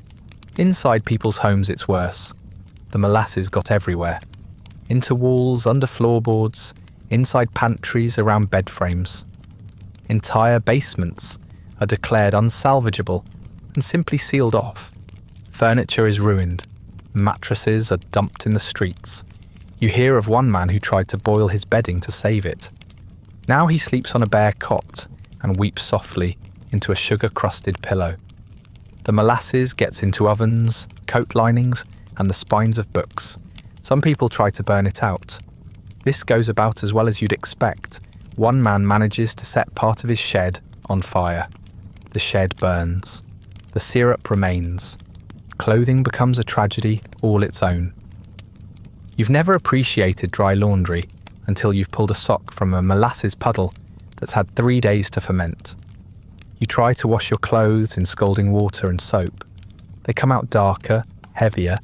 Inside people's homes it's worse. The molasses got everywhere. Into walls, under floorboards, inside pantries, around bed frames. Entire basements are declared unsalvageable and simply sealed off. Furniture is ruined. Mattresses are dumped in the streets. You hear of one man who tried to boil his bedding to save it. Now he sleeps on a bare cot and weeps softly into a sugar-crusted pillow. The molasses gets into ovens, coat linings, and the spines of books. Some people try to burn it out. This goes about as well as you'd expect. One man manages to set part of his shed on fire. The shed burns. The syrup remains. Clothing becomes a tragedy all its own. You've never appreciated dry laundry until you've pulled a sock from a molasses puddle that's had 3 days to ferment. You try to wash your clothes in scalding water and soap. They come out darker, heavier,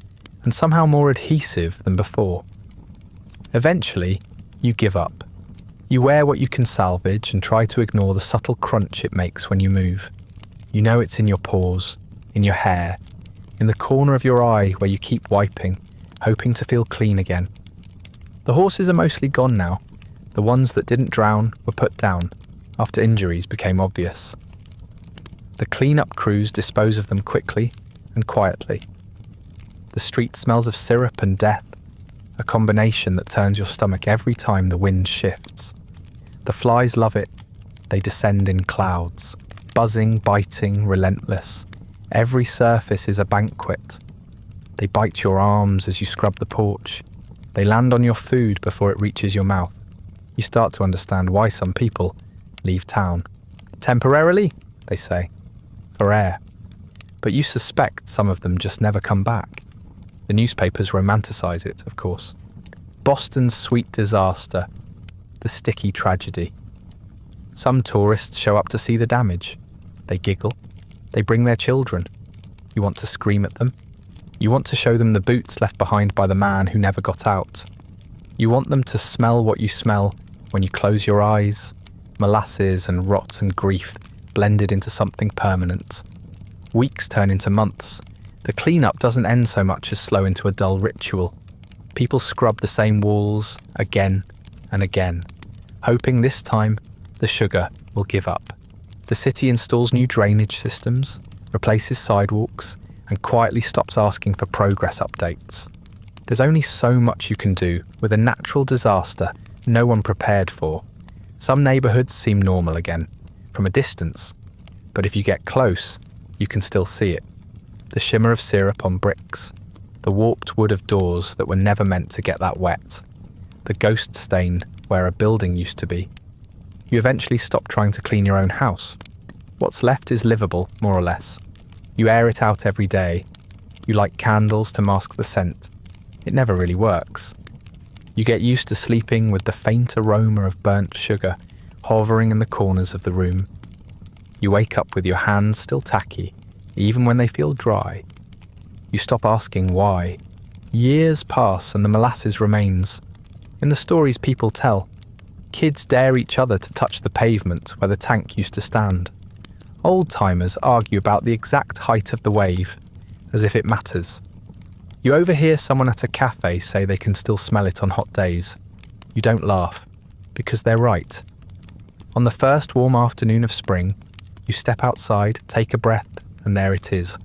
and somehow more adhesive than before. Eventually, you give up. You wear what you can salvage and try to ignore the subtle crunch it makes when you move. You know it's in your pores, in your hair, in the corner of your eye where you keep wiping, hoping to feel clean again. The horses are mostly gone now. The ones that didn't drown were put down after injuries became obvious. The clean-up crews dispose of them quickly and quietly. The street smells of syrup and death, a combination that turns your stomach every time the wind shifts. The flies love it. They descend in clouds, buzzing, biting, relentless. Every surface is a banquet. They bite your arms as you scrub the porch. They land on your food before it reaches your mouth. You start to understand why some people leave town. Temporarily, they say, for air. But you suspect some of them just never come back. The newspapers romanticize it, of course. Boston's sweet disaster, the sticky tragedy. Some tourists show up to see the damage. They giggle. They bring their children. You want to scream at them. You want to show them the boots left behind by the man who never got out. You want them to smell what you smell when you close your eyes. Molasses and rot and grief blended into something permanent. Weeks turn into months. The cleanup doesn't end so much as slow into a dull ritual. People scrub the same walls again and again, hoping this time the sugar will give up. The city installs new drainage systems, replaces sidewalks, and quietly stops asking for progress updates. There's only so much you can do with a natural disaster no one prepared for. Some neighbourhoods seem normal again, from a distance, but if you get close, you can still see it. The shimmer of syrup on bricks, the warped wood of doors that were never meant to get that wet, the ghost stain where a building used to be. You eventually stop trying to clean your own house. What's left is livable, more or less. You air it out every day. You light candles to mask the scent. It never really works. You get used to sleeping with the faint aroma of burnt sugar hovering in the corners of the room. You wake up with your hands still tacky, even when they feel dry. You stop asking why. Years pass and the molasses remains. In the stories people tell, kids dare each other to touch the pavement where the tank used to stand. Old-timers argue about the exact height of the wave, as if it matters. You overhear someone at a cafe say they can still smell it on hot days. You don't laugh, because they're right. On the first warm afternoon of spring, you step outside, take a breath, and there it is.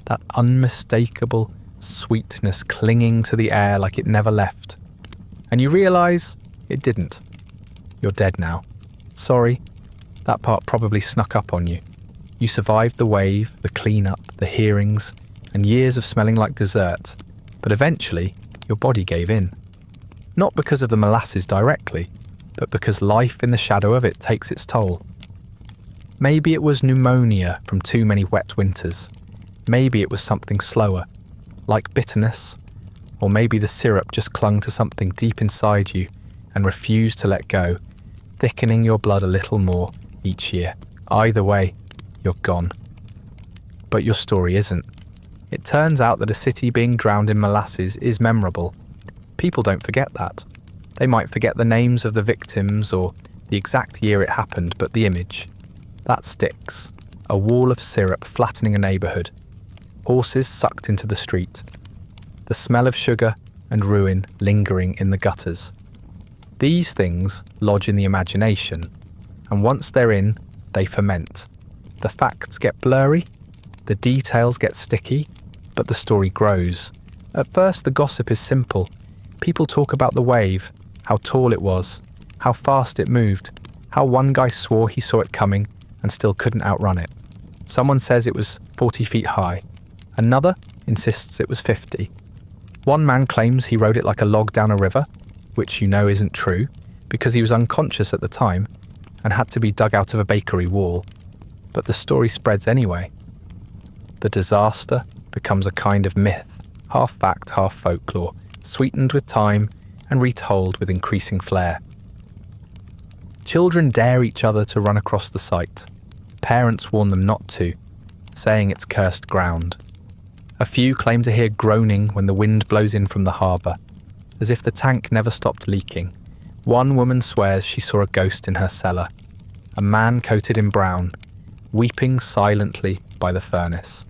That unmistakable sweetness clinging to the air like it never left. And you realise it didn't. You're dead now. Sorry, that part probably snuck up on you. You survived the wave, the clean-up, the hearings, and years of smelling like dessert, but eventually your body gave in. Not because of the molasses directly, but because life in the shadow of it takes its toll. Maybe it was pneumonia from too many wet winters. Maybe it was something slower, like bitterness, or maybe the syrup just clung to something deep inside you and refused to let go, thickening your blood a little more each year. Either way, you're gone. But your story isn't. It turns out that a city being drowned in molasses is memorable. People don't forget that. They might forget the names of the victims or the exact year it happened, but the image, that sticks. A wall of syrup flattening a neighbourhood. Horses sucked into the street. The smell of sugar and ruin lingering in the gutters. These things lodge in the imagination, and once they're in, they ferment. The facts get blurry, the details get sticky, but the story grows. At first, the gossip is simple. People talk about the wave, how tall it was, how fast it moved, how one guy swore he saw it coming and still couldn't outrun it. Someone says it was 40 feet high. Another insists it was 50. One man claims he rode it like a log down a river, which you know isn't true, because he was unconscious at the time and had to be dug out of a bakery wall. But the story spreads anyway. The disaster becomes a kind of myth, half fact, half folklore, sweetened with time and retold with increasing flair. Children dare each other to run across the site. Parents warn them not to, saying it's cursed ground. A few claim to hear groaning when the wind blows in from the harbour, as if the tank never stopped leaking. One woman swears she saw a ghost in her cellar, a man coated in brown, weeping silently by the furnace.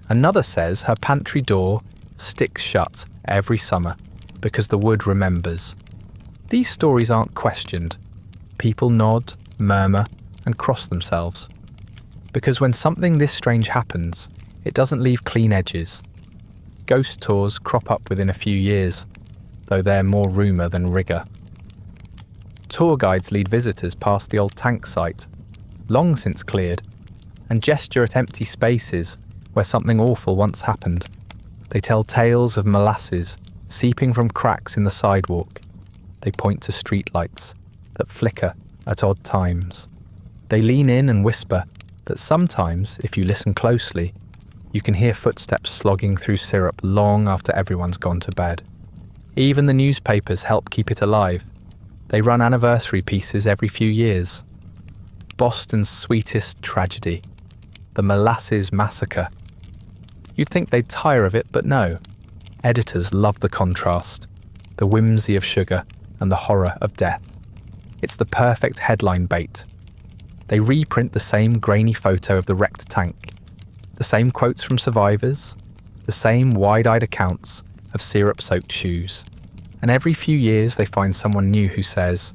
Another says her pantry door sticks shut every summer because the wood remembers. These stories aren't questioned. People nod, murmur, and cross themselves. Because when something this strange happens, it doesn't leave clean edges. Ghost tours crop up within a few years, though they're more rumour than rigour. Tour guides lead visitors past the old tank site, long since cleared, and gesture at empty spaces where something awful once happened. They tell tales of molasses seeping from cracks in the sidewalk. They point to streetlights that flicker at odd times. They lean in and whisper that sometimes, if you listen closely, you can hear footsteps slogging through syrup long after everyone's gone to bed. Even the newspapers help keep it alive. They run anniversary pieces every few years. Boston's sweetest tragedy, the Molasses Massacre. You'd think they'd tire of it, but no. Editors love the contrast, the whimsy of sugar and the horror of death. It's the perfect headline bait. They reprint the same grainy photo of the wrecked tank, the same quotes from survivors, the same wide-eyed accounts of syrup-soaked shoes. And every few years they find someone new who says,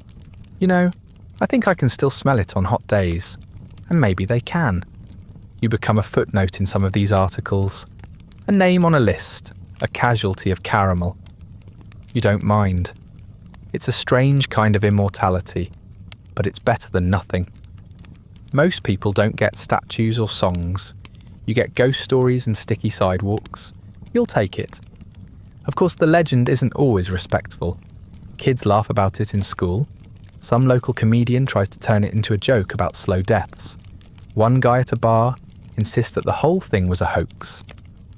"You know, I think I can still smell it on hot days." And maybe they can. You become a footnote in some of these articles, a name on a list, a casualty of caramel. You don't mind. It's a strange kind of immortality, but it's better than nothing. Most people don't get statues or songs. You get ghost stories and sticky sidewalks. You'll take it. Of course, the legend isn't always respectful. Kids laugh about it in school. Some local comedian tries to turn it into a joke about slow deaths. One guy at a bar insists that the whole thing was a hoax,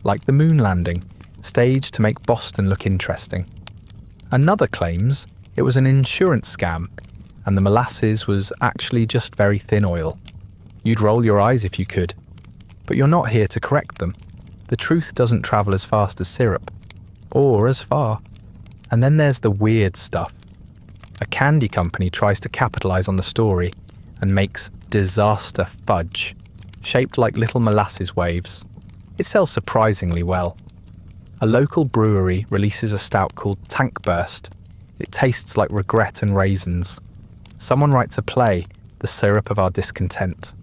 like the moon landing, staged to make Boston look interesting. Another claims it was an insurance scam, and the molasses was actually just very thin oil. You'd roll your eyes if you could, but you're not here to correct them. The truth doesn't travel as fast as syrup, or as far. And then there's the weird stuff. A candy company tries to capitalize on the story and makes disaster fudge, shaped like little molasses waves. It sells surprisingly well. A local brewery releases a stout called Tank Burst. It tastes like regret and raisins. Someone writes a play, The Syrup of Our Discontent,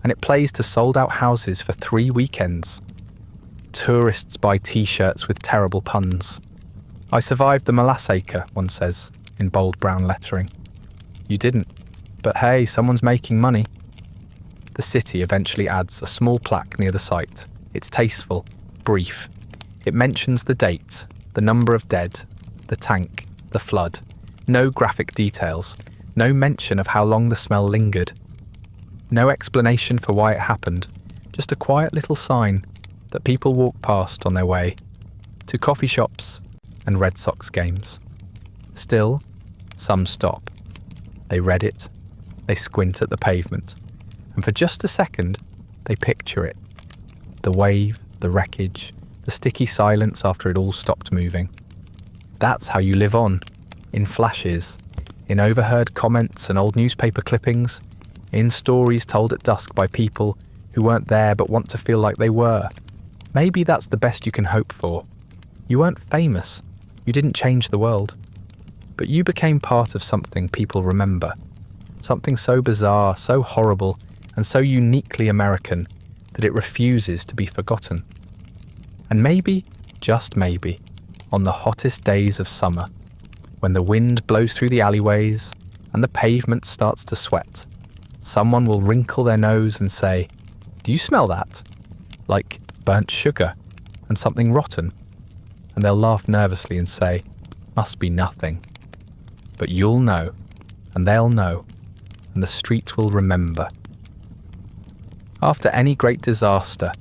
and it plays to sold-out houses for 3 weekends. Tourists buy t-shirts with terrible puns. "I survived the Molassaker," one says, in bold brown lettering. You didn't, but hey, someone's making money. The city eventually adds a small plaque near the site. It's tasteful, brief. It mentions the date, the number of dead, the tank, the flood. No graphic details, no mention of how long the smell lingered. No explanation for why it happened, just a quiet little sign that people walk past on their way to coffee shops and Red Sox games. Still, some stop. They read it, they squint at the pavement, and for just a second, they picture it. The wave, the wreckage, the sticky silence after it all stopped moving. That's how you live on, in flashes, in overheard comments and old newspaper clippings, in stories told at dusk by people who weren't there but want to feel like they were. Maybe that's the best you can hope for. You weren't famous. You didn't change the world. But you became part of something people remember. Something so bizarre, so horrible, and so uniquely American that it refuses to be forgotten. And maybe, just maybe, on the hottest days of summer, when the wind blows through the alleyways and the pavement starts to sweat, someone will wrinkle their nose and say, "Do you smell that? Like burnt sugar and something rotten?" And they'll laugh nervously and say, "Must be nothing." But you'll know, and they'll know, and the street will remember. After any great disaster,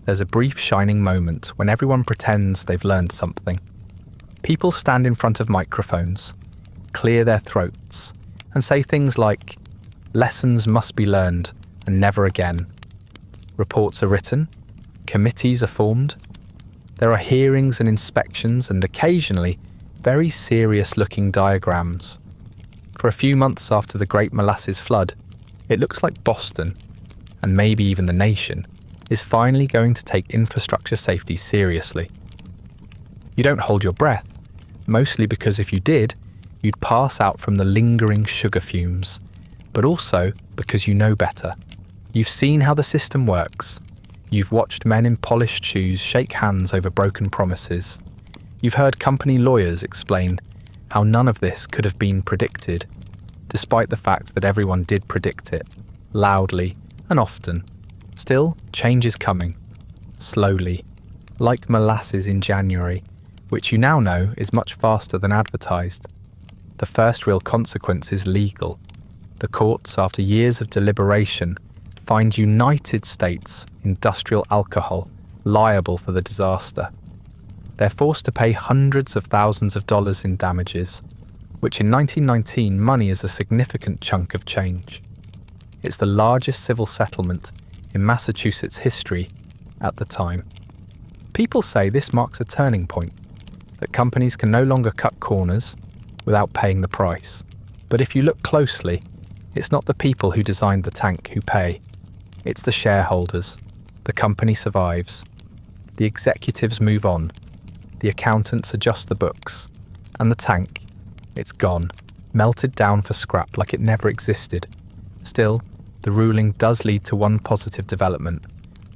there's a brief shining moment when everyone pretends they've learned something. People stand in front of microphones, clear their throats, and say things like, "Lessons must be learned, and never again." Reports are written, committees are formed, there are hearings and inspections, and occasionally very serious-looking diagrams. For a few months after the Great Molasses Flood, it looks like Boston, and maybe even the nation, is finally going to take infrastructure safety seriously. You don't hold your breath, mostly because if you did, you'd pass out from the lingering sugar fumes, but also because you know better. You've seen how the system works. You've watched men in polished shoes shake hands over broken promises. You've heard company lawyers explain how none of this could have been predicted, despite the fact that everyone did predict it, loudly and often. Still, change is coming, slowly, like molasses in January, which you now know is much faster than advertised. The first real consequence is legal. The courts, after years of deliberation, find United States Industrial Alcohol liable for the disaster. They're forced to pay hundreds of thousands of dollars in damages, which in 1919 money is a significant chunk of change. It's the largest civil settlement in Massachusetts history at the time. People say this marks a turning point, that companies can no longer cut corners without paying the price. But if you look closely, it's not the people who designed the tank who pay. It's the shareholders. The company survives. The executives move on. The accountants adjust the books. And the tank, it's gone, melted down for scrap like it never existed. Still, the ruling does lead to one positive development.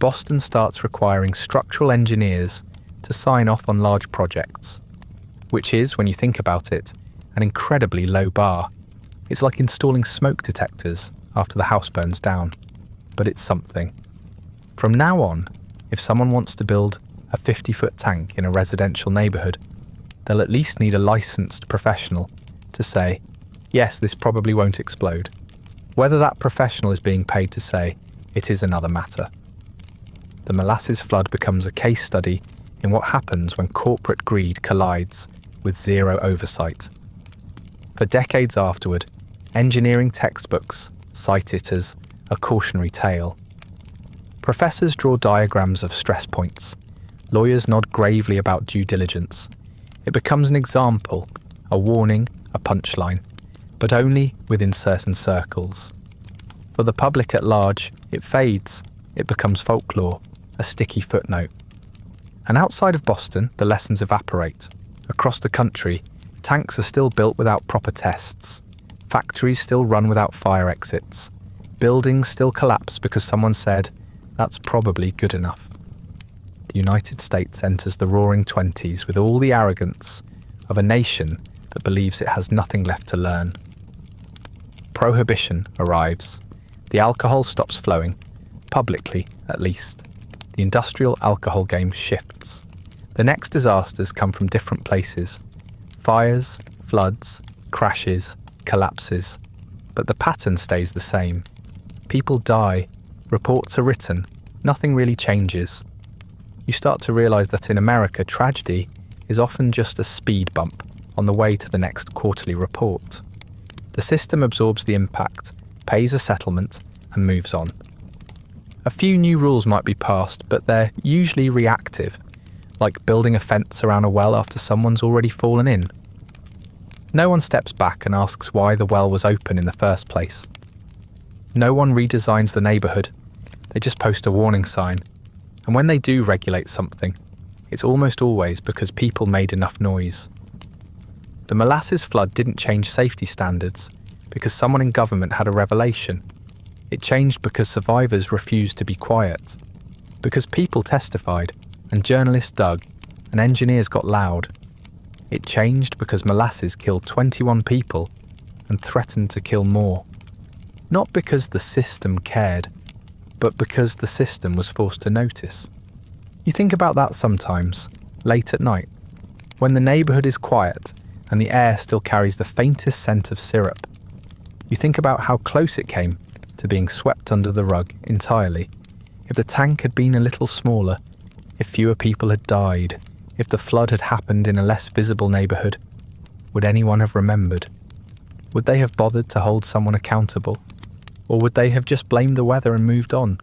Boston starts requiring structural engineers to sign off on large projects, which is, when you think about it, an incredibly low bar. It's like installing smoke detectors after the house burns down, but it's something. From now on, if someone wants to build a 50-foot tank in a residential neighbourhood, they'll at least need a licensed professional to say, yes, this probably won't explode. Whether that professional is being paid to say, it is another matter. The molasses flood becomes a case study in what happens when corporate greed collides with zero oversight. For decades afterward, engineering textbooks cite it as a cautionary tale. Professors draw diagrams of stress points. Lawyers nod gravely about due diligence. It becomes an example, a warning, a punchline, but only within certain circles. For the public at large, it fades. It becomes folklore, a sticky footnote. And outside of Boston, the lessons evaporate. Across the country, tanks are still built without proper tests. Factories still run without fire exits. Buildings still collapse because someone said, that's probably good enough. The United States enters the roaring 20s with all the arrogance of a nation that believes it has nothing left to learn. Prohibition arrives. The alcohol stops flowing, publicly at least. The industrial alcohol game shifts. The next disasters come from different places. Fires, floods, crashes, collapses. But the pattern stays the same. People die, reports are written, nothing really changes. You start to realise that in America, tragedy is often just a speed bump on the way to the next quarterly report. The system absorbs the impact, pays a settlement, and moves on. A few new rules might be passed, but they're usually reactive, like building a fence around a well after someone's already fallen in. No one steps back and asks why the well was open in the first place. No one redesigns the neighbourhood. They just post a warning sign. And when they do regulate something, it's almost always because people made enough noise. The Molasses Flood didn't change safety standards because someone in government had a revelation. It changed because survivors refused to be quiet. Because people testified, and journalists dug, and engineers got loud. It changed because molasses killed 21 people and threatened to kill more. Not because the system cared, but because the system was forced to notice. You think about that sometimes, late at night, when the neighbourhood is quiet and the air still carries the faintest scent of syrup. You think about how close it came to being swept under the rug entirely. If the tank had been a little smaller, if fewer people had died, if the flood had happened in a less visible neighbourhood, would anyone have remembered? Would they have bothered to hold someone accountable? Or would they have just blamed the weather and moved on?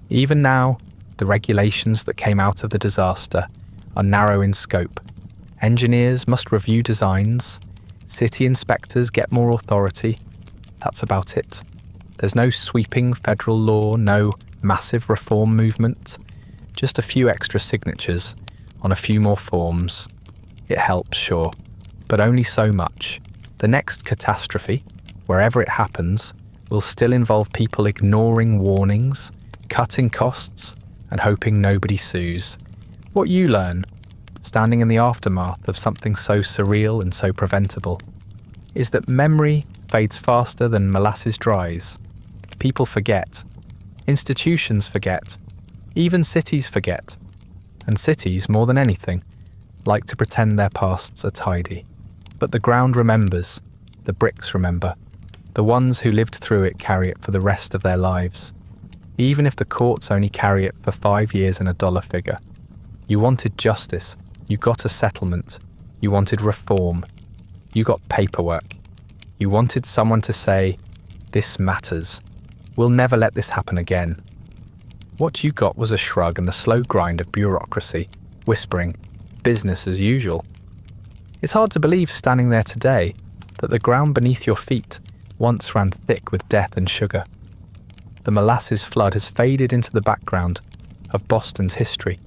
Even now, the regulations that came out of the disaster are narrow in scope. Engineers must review designs, city inspectors get more authority. That's about it. There's no sweeping federal law, no massive reform movement, just a few extra signatures on a few more forms. It helps, sure, but only so much. The next catastrophe, wherever it happens, will still involve people ignoring warnings, cutting costs, and hoping nobody sues. What you learn, standing in the aftermath of something so surreal and so preventable, is that memory fades faster than molasses dries. People forget. Institutions forget. Even cities forget. And cities, more than anything, like to pretend their pasts are tidy. But the ground remembers. The bricks remember. The ones who lived through it carry it for the rest of their lives. Even if the courts only carry it for 5 years and a dollar figure. You wanted justice. You got a settlement. You wanted reform. You got paperwork. You wanted someone to say, "This matters. We'll never let this happen again." What you got was a shrug and the slow grind of bureaucracy, whispering, "Business as usual." It's hard to believe standing there today that the ground beneath your feet once ran thick with death and sugar. The Molasses Flood has faded into the background of Boston's history.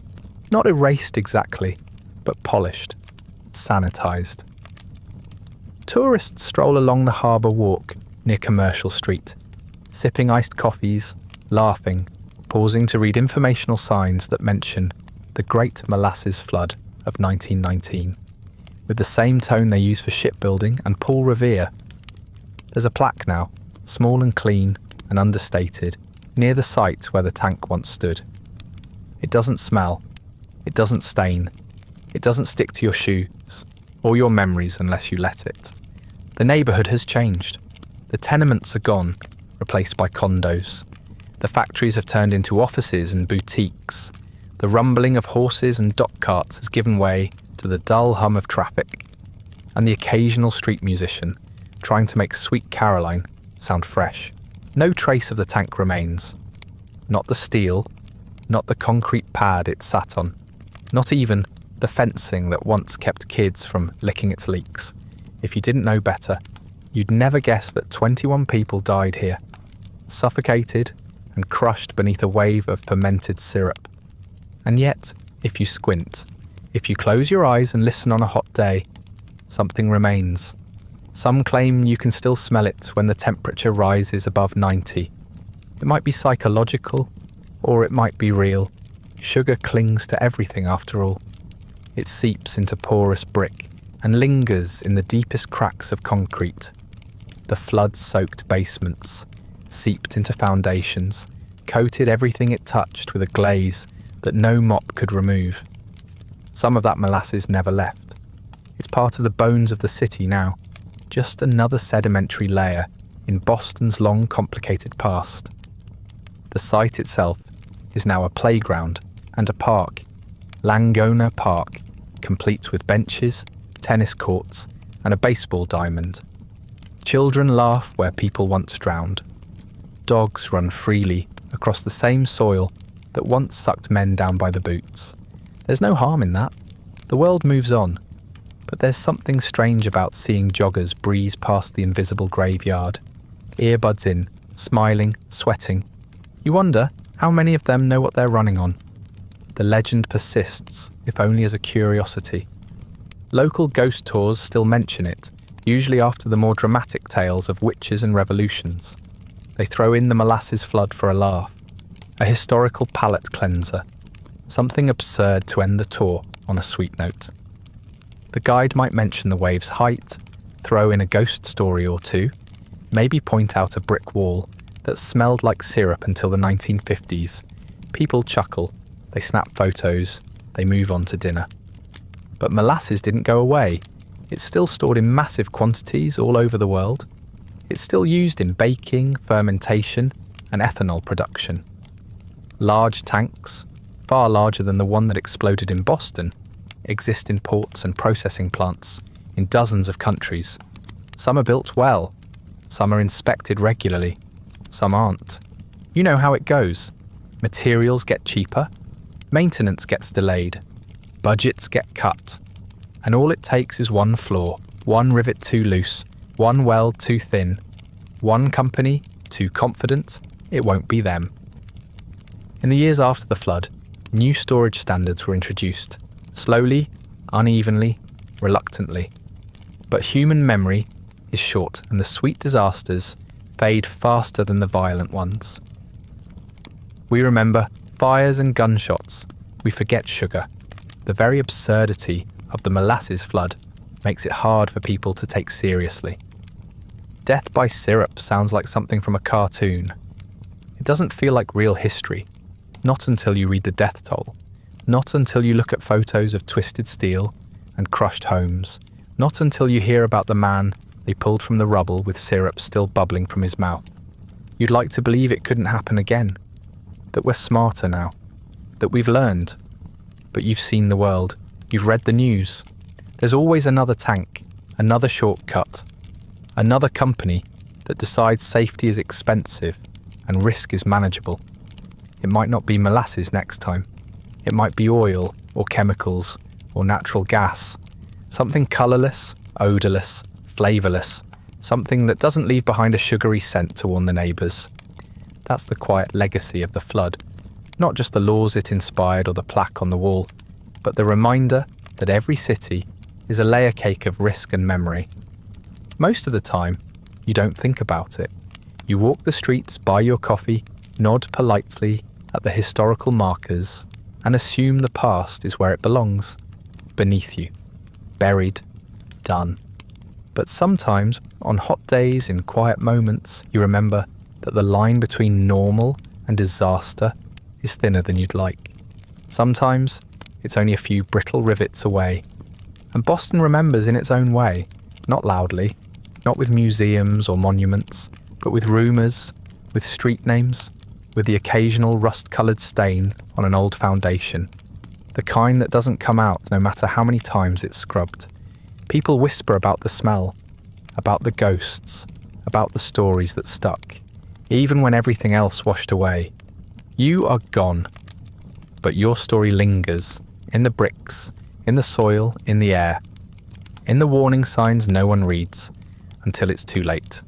Not erased exactly, but polished, sanitized. Tourists stroll along the harbour walk near Commercial Street, sipping iced coffees, laughing, pausing to read informational signs that mention the Great Molasses Flood of 1919, with the same tone they use for shipbuilding and Paul Revere. There's a plaque now, small and clean and understated, near the site where the tank once stood. It doesn't smell, it doesn't stain, it doesn't stick to your shoes or your memories unless you let it. The neighbourhood has changed. The tenements are gone, replaced by condos. The factories have turned into offices and boutiques. The rumbling of horses and dock carts has given way to the dull hum of traffic, and the occasional street musician trying to make Sweet Caroline sound fresh. No trace of the tank remains. Not the steel, not the concrete pad it sat on, not even the fencing that once kept kids from licking its leaks. If you didn't know better, you'd never guess that 21 people died here, suffocated and crushed beneath a wave of fermented syrup. And yet, if you squint, if you close your eyes and listen on a hot day, something remains. Some claim you can still smell it when the temperature rises above 90. It might be psychological, or it might be real. Sugar clings to everything after all. It seeps into porous brick and lingers in the deepest cracks of concrete. The flood-soaked basements seeped into foundations, coated everything it touched with a glaze that no mop could remove. Some of that molasses never left. It's part of the bones of the city now, just another sedimentary layer in Boston's long, complicated past. The site itself is now a playground and a park, Langona Park, complete with benches, tennis courts, and a baseball diamond. Children laugh where people once drowned. Dogs run freely across the same soil that once sucked men down by the boots. There's no harm in that. The world moves on. But there's something strange about seeing joggers breeze past the invisible graveyard, earbuds in, smiling, sweating. You wonder how many of them know what they're running on. The legend persists, if only as a curiosity. Local ghost tours still mention it, usually after the more dramatic tales of witches and revolutions. They throw in the Molasses Flood for a laugh, a historical palate cleanser, something absurd to end the tour on a sweet note. The guide might mention the wave's height, throw in a ghost story or two, maybe point out a brick wall that smelled like syrup until the 1950s. People chuckle, they snap photos, they move on to dinner. But molasses didn't go away. It's still stored in massive quantities all over the world. It's still used in baking, fermentation, and ethanol production. Large tanks, far larger than the one that exploded in Boston, exist in ports and processing plants in dozens of countries. Some are built well, some are inspected regularly, some aren't. You know how it goes. Materials get cheaper, maintenance gets delayed, budgets get cut, and all it takes is one flaw, one rivet too loose, one weld too thin, one company too confident it won't be them. In the years after the flood, new storage standards were introduced, slowly, unevenly, reluctantly. But human memory is short, and the sweet disasters fade faster than the violent ones. We remember fires and gunshots. We forget sugar. The very absurdity of the molasses flood makes it hard for people to take seriously. Death by syrup sounds like something from a cartoon. It doesn't feel like real history, not until you read the death toll, not until you look at photos of twisted steel and crushed homes, not until you hear about the man they pulled from the rubble with syrup still bubbling from his mouth. You'd like to believe it couldn't happen again, that we're smarter now, that we've learned. But you've seen the world, you've read the news. There's always another tank, another shortcut, another company that decides safety is expensive and risk is manageable. It might not be molasses next time. It might be oil or chemicals or natural gas, something colourless, odourless, flavourless, something that doesn't leave behind a sugary scent to warn the neighbours. That's the quiet legacy of the flood, not just the laws it inspired or the plaque on the wall, but the reminder that every city is a layer cake of risk and memory. Most of the time, you don't think about it. You walk the streets, buy your coffee, nod politely at the historical markers, and assume the past is where it belongs, beneath you, buried, done. But sometimes, on hot days, in quiet moments, you remember that the line between normal and disaster is thinner than you'd like. Sometimes, it's only a few brittle rivets away. And Boston remembers in its own way, not loudly, not with museums or monuments, but with rumours, with street names, with the occasional rust-coloured stain on an old foundation, the kind that doesn't come out no matter how many times it's scrubbed. People whisper about the smell, about the ghosts, about the stories that stuck, even when everything else washed away. You are gone, but your story lingers in the bricks, in the soil, in the air, in the warning signs no one reads until it's too late.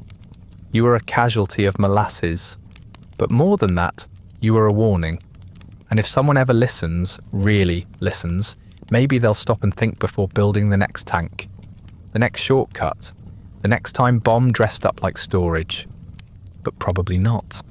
You are a casualty of molasses, but more than that, you are a warning. And if someone ever listens, really listens, maybe they'll stop and think before building the next tank, the next shortcut, the next time bomb dressed up like storage. But probably not.